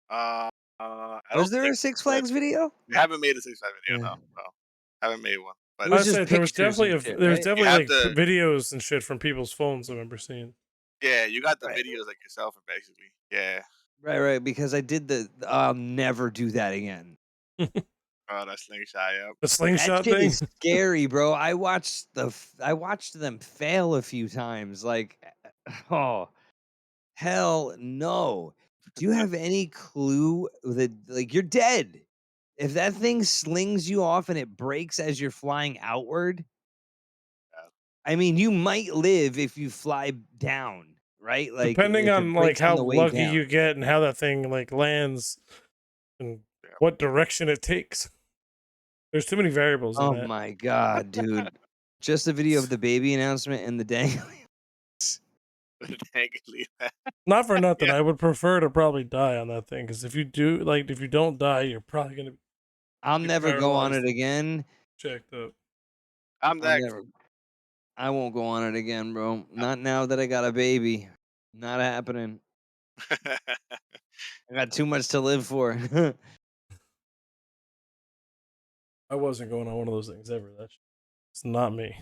I Was don't there a think Six so. Flags video? We haven't made a 6 5 video. Yeah. No, no, haven't made one. It But was I just said pictures and shit, there was right? you definitely have like to. videos and shit from people's phones I remember seeing. Yeah, you got the Right. videos like yourself, basically. Yeah. Right, right, because I did I'll never do that again. The Oh, that slingshot. Yep. That slingshot shit thing. is scary, bro. I watched them fail a few times. Like, oh hell no! Do you have any clue that like you're dead? If that thing slings you off and it breaks as you're flying outward, Yeah. I mean, you might live if you fly down, right? Like Depending if it on like breaks on how the way lucky down. you get and how that thing like lands and Yeah. what direction it takes. There's too many variables in Oh that. my god, dude. Just the video of the baby announcement and the dangling. Dangly. Not for nothing, Yeah. I would prefer to probably die on that thing because if you do, like, if you don't die, you're probably gonna I'll be never go on paralyzed it and again. checked up. I'm I'll next. never I won't go on it again, bro. Not now that I got a baby. Not happening. I got too much to live for. I wasn't going on one of those things ever. It's not me.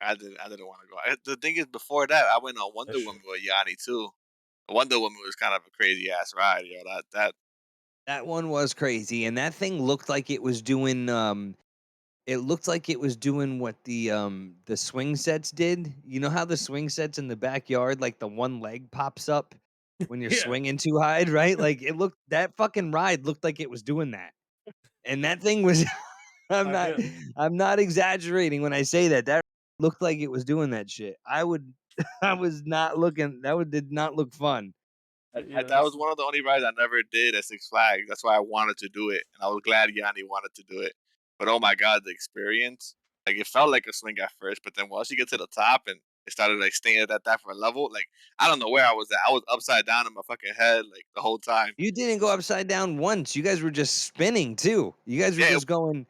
I didn't want to go. The thing is, before that, I went on That Wonder shit. Woman with Yanni too. Wonder Woman was kind of a crazy ass ride, yo. That one was crazy, and that thing looked like it was doing, it looked like it was doing what the swing sets did. You know how the swing sets in the backyard, like, the one leg pops up when you're Yeah, swinging too high, right? Like, it looked that fucking ride looked like it was doing that, and that thing was I'm I not get. I'm not exaggerating when I say that. That looked like it was doing that shit. I would I was not looking that would did not look fun. That Yes. was one of the only rides I never did at Six Flags. That's why I wanted to do it, and I was glad Yanni wanted to do it. But oh my god, the experience! Like it felt like a swing at first, but then once you get to the top and it started like staying at that for a level, like I don't know where I was at. I was upside down in my fucking head like the whole time. You didn't go upside down once. You guys were just spinning too. You guys were Yeah, just going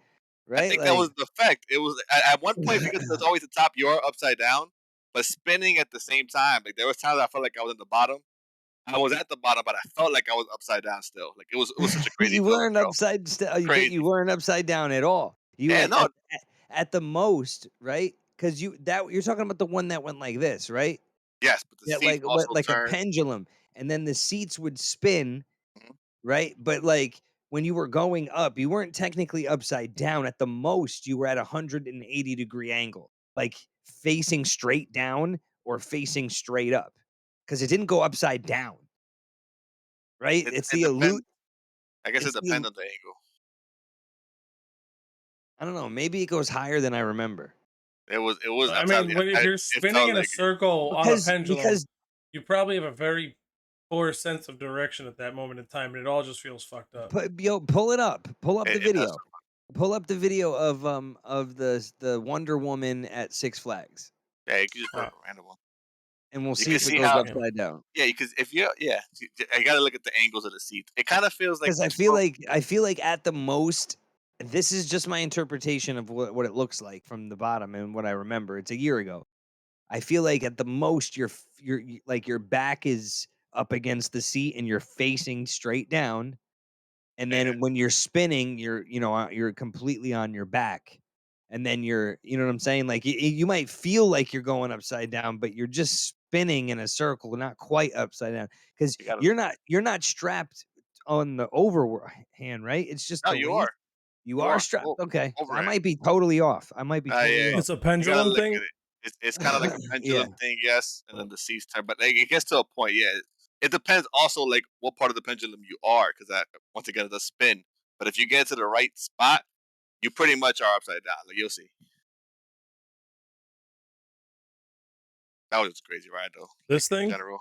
I right think that like was the effect. It was at one point if you get to always the top, you're upside down, but spinning at the same time. Like there was times I felt like I was in the bottom. I was at the bottom, but I felt like I was upside down still. Like it was such a crazy you feeling, weren't bro. but you Crazy. weren't upside down at all. You Yeah, were no. at the most, right? Because you're talking about the one that went like this, right? Yes, but the That seats like what also like a turn. pendulum, and then the seats would spin, Mhm. right? But like when you were going up, you weren't technically upside down. At the most, you were at a 180-degree angle, like facing straight down or facing straight up, because it didn't go upside down, right? It's It the depends. illu- I guess it it's the depends on the angle. I don't know. Maybe it goes higher than I remember. It was. I'm I telling mean, you, if you're it spinning felt in a like it. circle on a pendulum, Because you probably have a very poor sense of direction at that moment in time, and it all just feels fucked up. pull it up. Pull up the It does. video. Pull up the video of the Wonder Woman at Six Flags, Yeah, you can just put up Wow. a random one. and we'll You see can if it see goes how. Second. upside down. Yeah, because if you yeah, I gotta look at the angles of the seats. It kind of feels like Because the stroke. I feel like at the most, this is just my interpretation of what it looks like from the bottom and what I remember. It's a year ago. I feel like at the most like your back is up against the seat and you're facing straight down. And Yeah, then when you're spinning, you're completely on your back. And then you know what I'm saying? Like you might feel like you're going upside down, but you're just spinning in a circle, not quite upside down, because you gotta. you're not strapped on the overhand, right? It's just No, the you waist. are. You You are are strapped. Okay, I overhand. might be totally off. I might be totally Yeah, off. It's a you gotta pendulum look thing. at it. It's kind of like a Yeah. pendulum thing, yes, and then the seats turn. But like, it gets to a point, yeah. It depends also like what part of the pendulum you are, because that once again it does spin. But if you get to the right spot, you pretty much are upside down. Like you'll see. That was just a crazy ride though. Like This in thing. general,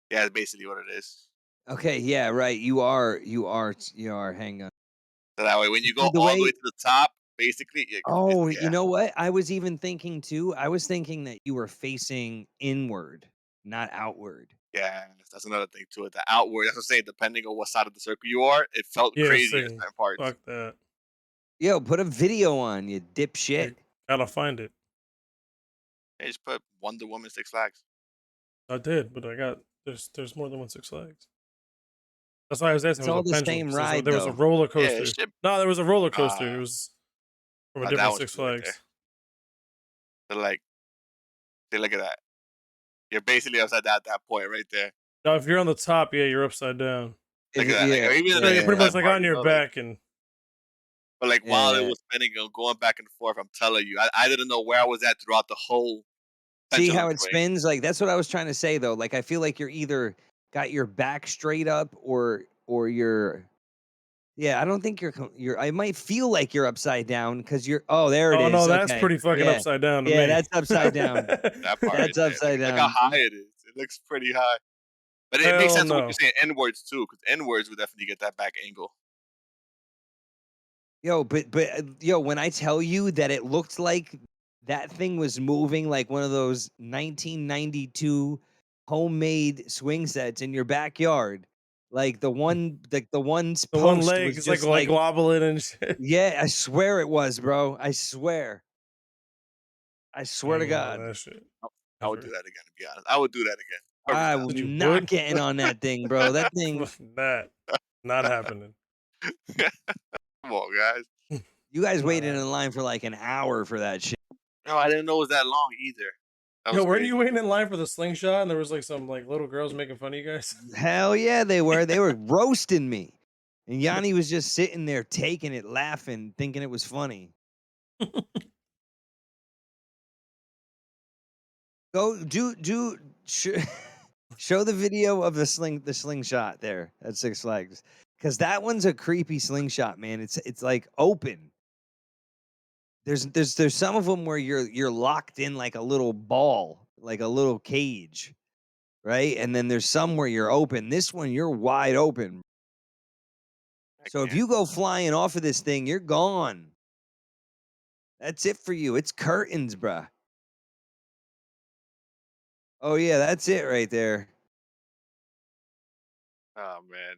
yeah, it's basically what it is. Okay. Yeah. Right. You are. Hang on. So that way, when you go See the all the way way to the top, basically, Oh, you yeah, know what? I was even thinking too. I was thinking that you were facing inward, not outward. yeah, that's another thing to it. The outward, that's what I'm saying. Depending on what side of the circle you are, it felt Yeah, crazy at see, certain parts. fuck that. Yo, put a video on, you dipshit. I gotta find it. They just put Wonder Woman Six Flags. I did, but I got there's more than one Six Flags. That's why I was asking It's if it was all a the pendulum same because ride there was a though. roller Yeah, it coaster. should. No, there was a roller coaster. It Uh, was from a that different one's Six cool right there. Flags. They're like, they look at that. You're basically upside down at that point right there. Now, if you're on the top, yeah, you're upside down. Look at that. Like, Yeah, or even in Yeah, the you're pretty inside much yeah, like part, on your like, back, and but like while it yeah. was spinning and going back and forth, I'm telling you, I didn't know where I was at throughout the whole See pendulum how it swing. spins? Like that's what I was trying to say though. Like I feel like you're either got your back straight up or your yeah, I don't think you're I might feel like you're upside down because you're oh, there it Oh no, is. that's Okay. pretty fucking Yeah. upside down to Yeah, me. that's upside down. That part right That's there. upside Look how down. high it is. It looks pretty high. But it makes Hell sense what you're no. saying. N words too, because N words would definitely get that back angle. Yo, yo, when I tell you that it looked like that thing was moving like one of those 1992 homemade swing sets in your backyard, like the one's The one post leg was is like just like, wobbling and shit. yeah, I swear it was, bro. I I swear ain't to remember God. that shit. I would do Ever. that again, to be honest. I would do that again. Every I'm You not would? getting on that thing, bro. That thing, That not happening. time. Come on, guys. you guys Not waited happening. in line for like an hour for that shit. No, I didn't know it was that long either. That Yo, was weren't you crazy. waiting in line for the slingshot and there was like some like little girls making fun of you guys? Hell yeah, they were. They were roasting me. And Yanni was just sitting there taking it, laughing, thinking it was funny. Go sh- show the video of the slingshot there at Six Flags. Cause that one's a creepy slingshot, man. It's like open. There's some of them where you're locked in like a little ball, like a little cage, right? And then there's some where you're open. This one you're wide open. I So if can't. you go flying off of this thing, you're gone. That's it for you. It's curtains, bruh. Oh yeah, that's it right there. Oh man,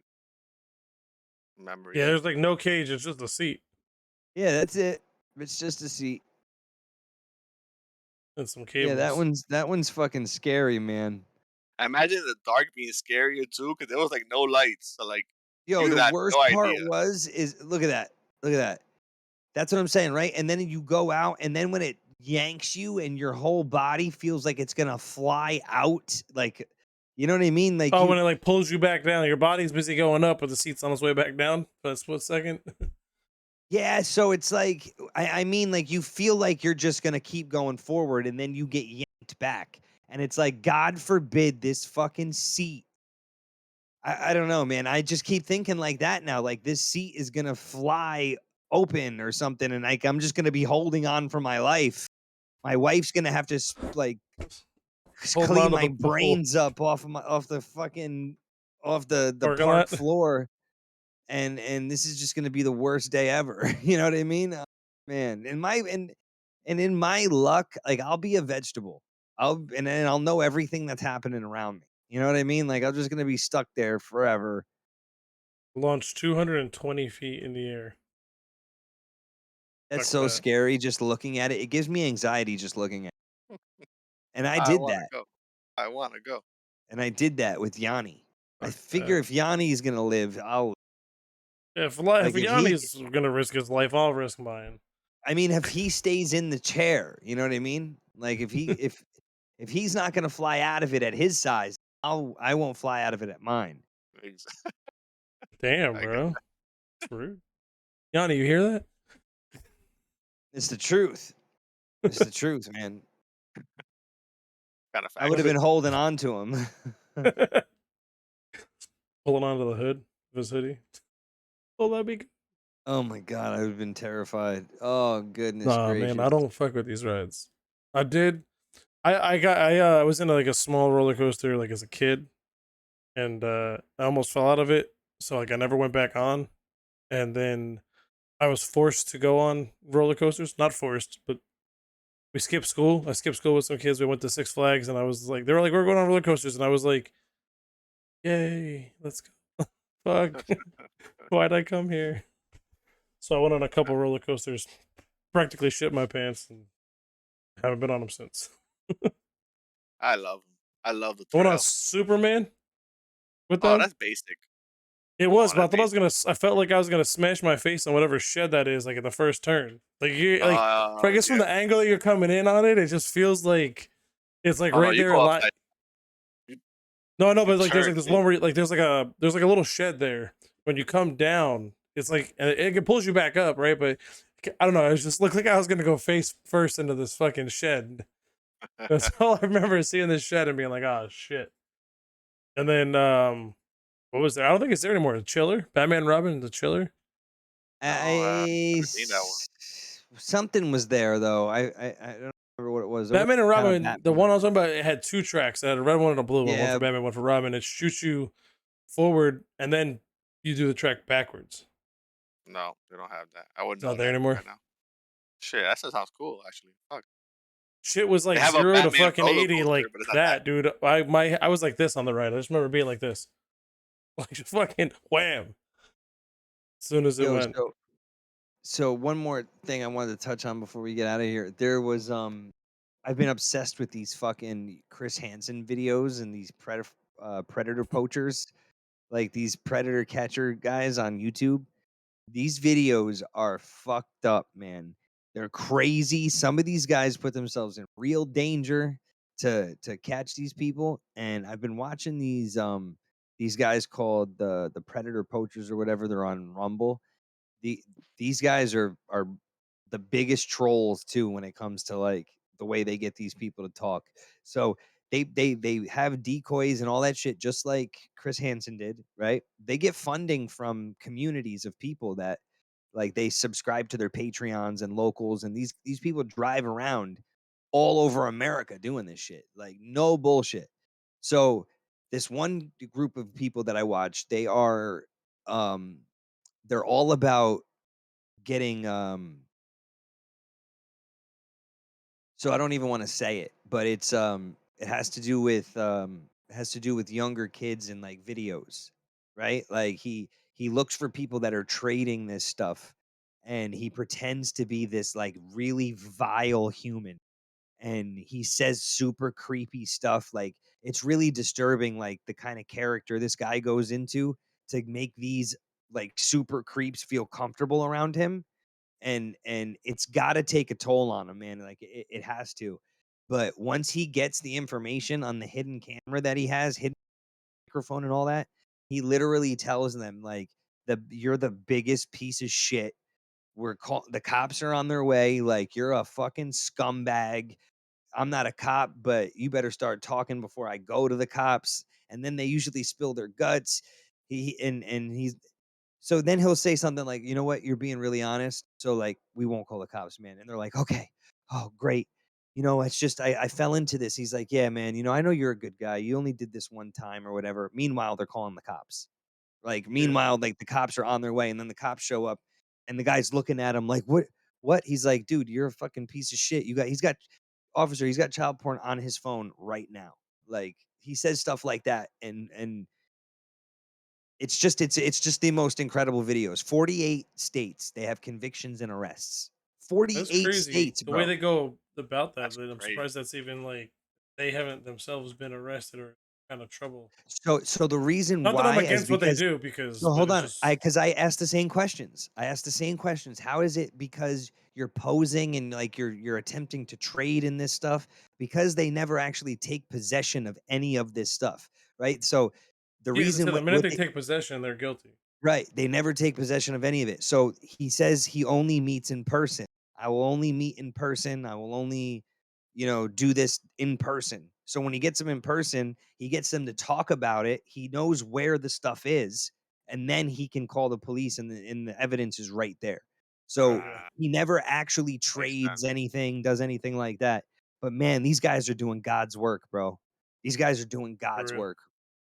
memory. Yeah, there's like no cage, it's just a seat Yeah, that's it. It's just a seat. and some Yeah, cables. that one's fucking scary, man. I imagine the dark being scarier too, because there was like no lights. So like Yo, you the had no worst part idea. was is look at that. Look at that. That's what I'm saying, right? And then you go out, and then when it yanks you, and your whole body feels like it's gonna fly out, like, you know what I mean? Like Oh, you, when it like pulls you back down, your body's busy going up, but the seat's on its way back down for a split second. yeah. So it's like, I mean, like you feel like you're just gonna keep going forward, and then you get yanked back, and it's like, God forbid this fucking seat. I don't know, man. I just keep thinking like that now. Like this seat is gonna fly open or something, and like I'm just gonna be holding on for my life. My wife's gonna have to like Holding clean on to my the pole brains up off the fucking off the parking park lot. floor, and this is just gonna be the worst day ever. You know what I mean? Man, and in my luck, like I'll be a vegetable. And then I'll know everything that's happening around me. You know what I mean? Like I'm just gonna be stuck there forever. Launched 220 feet in the air. That's Fuck so that. scary just looking at it. It gives me anxiety just looking at it. And I I did want to that. go. I want to go. And I did that with Yanni. I Fuck figure that. if Yanni is gonna live, I'll Yeah, if like if he Yanni's gonna risk his life, I'll risk mine. I mean if he stays in the chair, you know what I mean? Like if he's not gonna fly out of it at his size, I won't fly out of it at mine. Ex- Damn, I get bro. It's rude. Yanni, you hear It's the truth. It's the truth, man. kind of I would have facts. been holding on to him. that? Pulling onto the hood of his hoodie. Oh, that'd be good. Oh my god, I would have been terrified. Oh goodness Nah, man, I gracious. don't fuck with these rides. I did. I was in like a small roller coaster like as a kid, and I almost fell out of it. So like I never went back on, and then I was forced to go on roller coasters. Not forced, but we skipped school. I skipped school with some kids. We went to Six Flags, and I was like, they were like, we're going on roller coasters, and I was like, yay, let's go. Fuck, why'd I come here? So I went on a couple roller coasters, practically shit my pants, and haven't been on them since. I love them. I love the I went on thrill. Superman with Oh, them. that's basic. It Come was, on, but I that's thought basic. I felt like I was gonna smash my face on whatever shed that is, like in the first turn. Like you, like, I guess from Yeah. the angle that you're coming in on it, it just feels like it's like Oh no, right you there go a lot. upside. You, No, no, you but like there's turn. like this one where like there's like a little shed there. When you come down, it's like and it pulls you back up, right? But I don't know. It just looked like I was gonna go face first into this fucking shed. That's all I remember seeing this shed and being like, oh shit. And then what was there? I don't think it's there anymore. The Chiller, Batman and Robin, the Chiller. No, I never seen that one. something was there though. I don't remember what it was. It was Batman and kind of Robin, the Batman. one I was talking about, it had 2 tracks. It had a red one and a blue one Yeah, for Batman, one for Robin. It shoots you forward, and then you do the track backwards. No, they don't have that. I would It's know not there that anymore. right now. Shit, that sounds cool actually. Fuck. Shit was They like have a 0 to Batman fucking roller 80 coaster, like but it's not that. that, dude. I was like this on the right. I just remember being like this, like just fucking wham. As soon as it yo, went, so one more thing I wanted to touch on before we get out of here. There was I've been obsessed with these fucking Chris Hansen videos and these predator poachers, like these predator catcher guys on YouTube. These videos are fucked up, man. They're crazy. Some of these guys put themselves in real danger to catch these people. And I've been watching these guys called the predator poachers or whatever. They're on Rumble. The These guys are the biggest trolls too when it comes to like the way they get these people to talk. So they have decoys and all that shit just like Chris Hansen did, right? They get funding from communities of people that like they subscribe to their Patreons and locals, and these people drive around all over America doing this shit. Like no bullshit. So this one group of people that I watch, um they're all about getting so I don't even want to say it, but it has to do with younger kids and like videos, right? Like he looks for people that are trading this stuff and he pretends to be this like really vile human and he says super creepy stuff like it's really disturbing like the kind of character this guy goes into to make these like super creeps feel comfortable around him and it's got to take a toll on him, man. Like it has to. But once he gets the information on the hidden camera that he has, hidden microphone and all that, he literally tells them like you're the biggest piece of shit. The cops are on their way. Like you're a fucking scumbag. I'm not a cop, but you better start talking before I go to the cops. And then they usually spill their guts. He's so then he'll say something like, "You know what? You're being really honest. So like, we won't call the cops, man." And they're like, "Okay, oh great. You know, it's just I fell into this." He's like, "Yeah, man. You know, I know you're a good guy. You only did this one time or whatever." Meanwhile, they're calling the cops. Like, yeah, meanwhile, like the cops are on their way, and then the cops show up, and the guy's looking at him like, "What? What?" He's like, "Dude, you're a fucking piece of shit. He's got officer. He's got child porn on his phone right now." Like he says stuff like that, and it's just the most incredible videos. 48 states, they have convictions and arrests. that's 48 crazy. states, The way bro. they go about that, That's I'm crazy. surprised that's even like they haven't themselves been arrested or kind of trouble. So the reason Not that I'm why is against what they because do, because, so but hold it's on. I just because I asked the same questions. I asked the same questions. How is it because you're posing and like you're attempting to trade in this stuff? Because they never actually take possession of any of this stuff, right? So the yeah. As I reason said, the what, minute what they they take possession, they're guilty. right. They never take possession of any of it. So he says he only meets in person. I will only meet in person. I will only, do this in person. So when he gets them in person, he gets them to talk about it. He knows where the stuff is, and then he can call the police, and the evidence is right there. So Okay, he never actually Makes trades sense. anything, does anything like that. But man, these guys are doing God's work, bro. These guys are doing for God's real, work.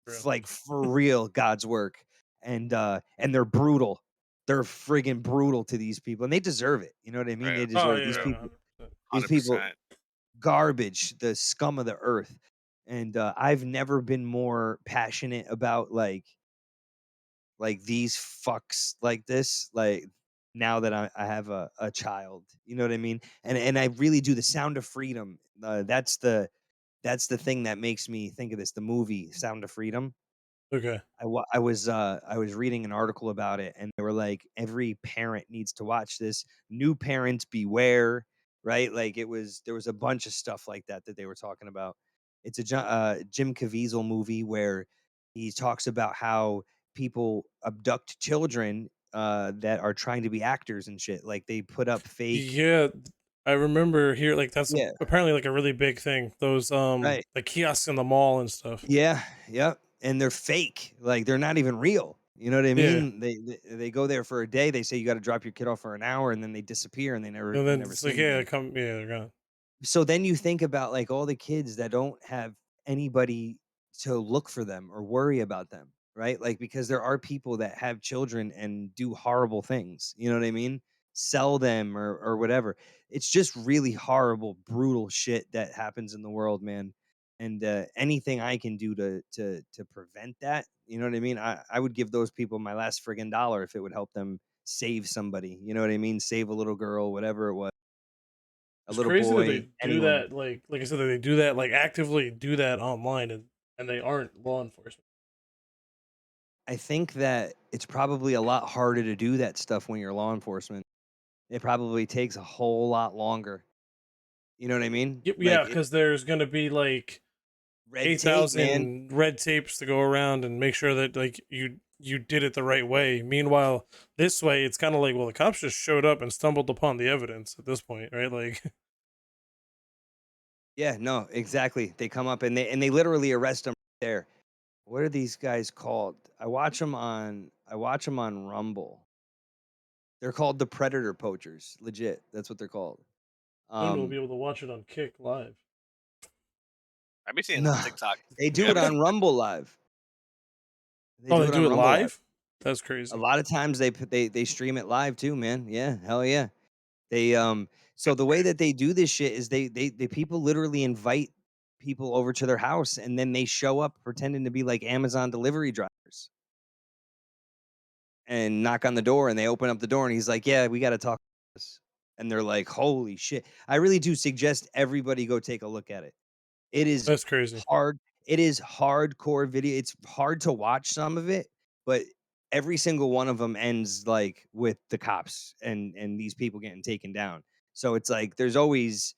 for real. Like for real God's work and they're brutal. They're friggin' brutal to these people, and they deserve it. You know what I mean? Real, They Oh deserve it. yeah, These real, people, 100%. these hundred people, percent. garbage, the scum of the earth. And I've never been more passionate about like these fucks like this. Like now that I have a child, you know what I mean? And I really do. The Sound of Freedom. That's the thing that makes me think of this. The movie Sound of Freedom. Okay. I was reading an article about it, and they were like, every parent needs to watch this. New parents beware, right? Like there was a bunch of stuff like that that they were talking about. It's a Jim Caviezel movie where he talks about how people abduct children that are trying to be actors and shit. Like they put up fake, Yeah, I remember here like that's yeah, apparently like a really big thing. Those right, like kiosks in the mall and stuff. yeah, yep. and they're fake. Like they're not even real. You know what I Yeah. mean? They go there for a day. They say you got to drop your kid off for an hour, and then they disappear, and And you then never it's see like, them yeah, again. come, yeah, they're gone. So then you think about like all the kids that don't have anybody to look for them or worry about them, right? Like because there are people that have children and do horrible things, you know what I mean? Sell them or whatever. It's just really horrible, brutal shit that happens in the world, man. And anything I can do to prevent that, you know what I mean? I would give those people my last friggin' dollar if it would help them save somebody. You know what I mean? Save a little girl, whatever it was, a It's little crazy that boy, they do anyone. that. Like I said, that they do that, like actively do that online, and they aren't law enforcement. I think that it's probably a lot harder to do that stuff when you're law enforcement. It probably takes a whole lot longer. You know what I mean? Yep, yeah, Like it, because there's gonna be like red eight tape, man. thousand red tapes to go around and make sure that like you did it the right way. Meanwhile, this way, it's kind of like, well, the cops just showed up and stumbled upon the evidence at this point, right? Like, Yeah, no, exactly. They come up and they literally arrest them there. What are these guys called? I watch them on Rumble. They're called the Predator Poachers. Legit. That's what they're called. soon we'll be Um able to watch it on Kick live. I've been seeing it no. on TikTok. They do Yeah, it on Rumble Live. They Oh, do they it do on it Rumble Live. live? That's A crazy. lot of times they stream it live too, man. Yeah, hell yeah. They so that's the way crazy. that they do this shit is they people literally invite people over to their house and then they show up pretending to be like Amazon delivery drivers and knock on the door and they open up the door and he's like, "Yeah, we got to talk about this." And they're like, "Holy shit." I really do suggest everybody go take a look at it. It is That's crazy. hard. It is hardcore video. It's hard to watch some of it, but every single one of them ends like with the cops and these people getting taken down. So it's like there's always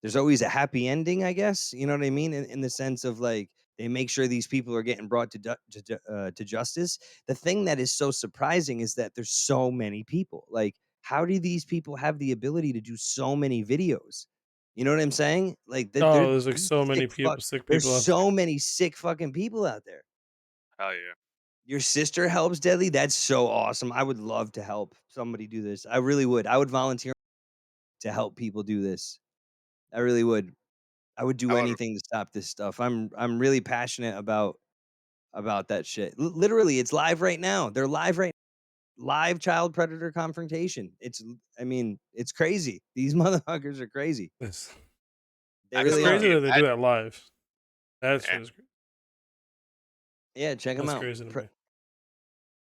a happy ending, I guess. You know what I mean? In the sense of like they make sure these people are getting brought to justice. The thing that is so surprising is that there's so many people. Like, how do these people have the ability to do so many videos? You know what I'm saying? Like, Oh, there's like these so many sick people, fuck. sick There's people out there. so many sick fucking people out there. Hell yeah. Your sister helps, Deadly. That's so awesome. I would love to help somebody do this. I really would. I would volunteer to help people do this. I really would. I would I do would. anything to stop this stuff. I'm really passionate about that shit. Literally, it's live right now. They're live right live child predator confrontation. I mean, it's crazy. These motherfuckers are crazy. It's, They I it's could really only are. crazy that they do imagine. that live. That Yeah. shit is Yeah, check them that's out. crazy to me.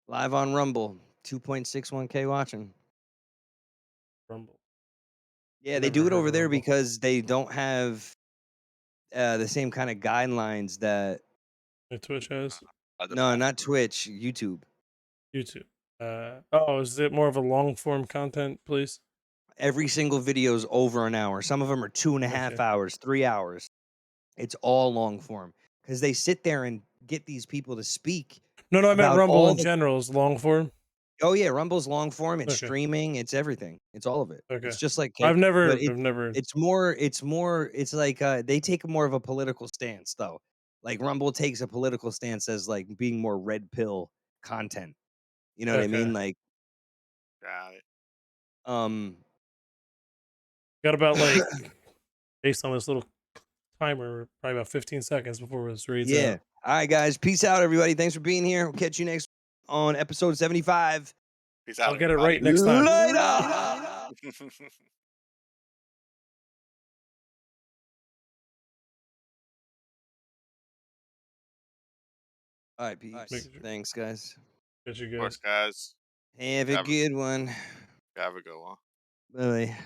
Live on Rumble. 2.61K watching. Rumble. Yeah, they Never do it heard over of there Rumble. because they don't have the same kind of guidelines that Like Twitch has Other no, not platforms. Twitch, YouTube. YouTube. Oh, is it more of a long form content, please? Every single video is over an hour. Some of them are 2.5 Okay. hours, 3 hours. It's all long form because they sit there and get these people to speak No, no, I meant about Rumble all in the. general is long form. Oh yeah, Rumble's long form. It's Okay. streaming. It's everything. It's all of it. Okay. It's just like I've Kick, but never, I've never. it's more. It's like they take more of a political stance though. Like Rumble takes a political stance as like being more red pill content. You know what I Okay. mean? Like Got it. um. Got about like based on this little timer, probably about 15 seconds before this reads Yeah. out. All right, guys. Peace out, everybody. Thanks for being here. We'll catch you next on episode 75. Peace I'll out, get it everybody. right next time. Later. All right, peeps. Making sure. Thanks, guys. Get you Of course, guys. guys. Have a Have a, good one. have a good one. Bye.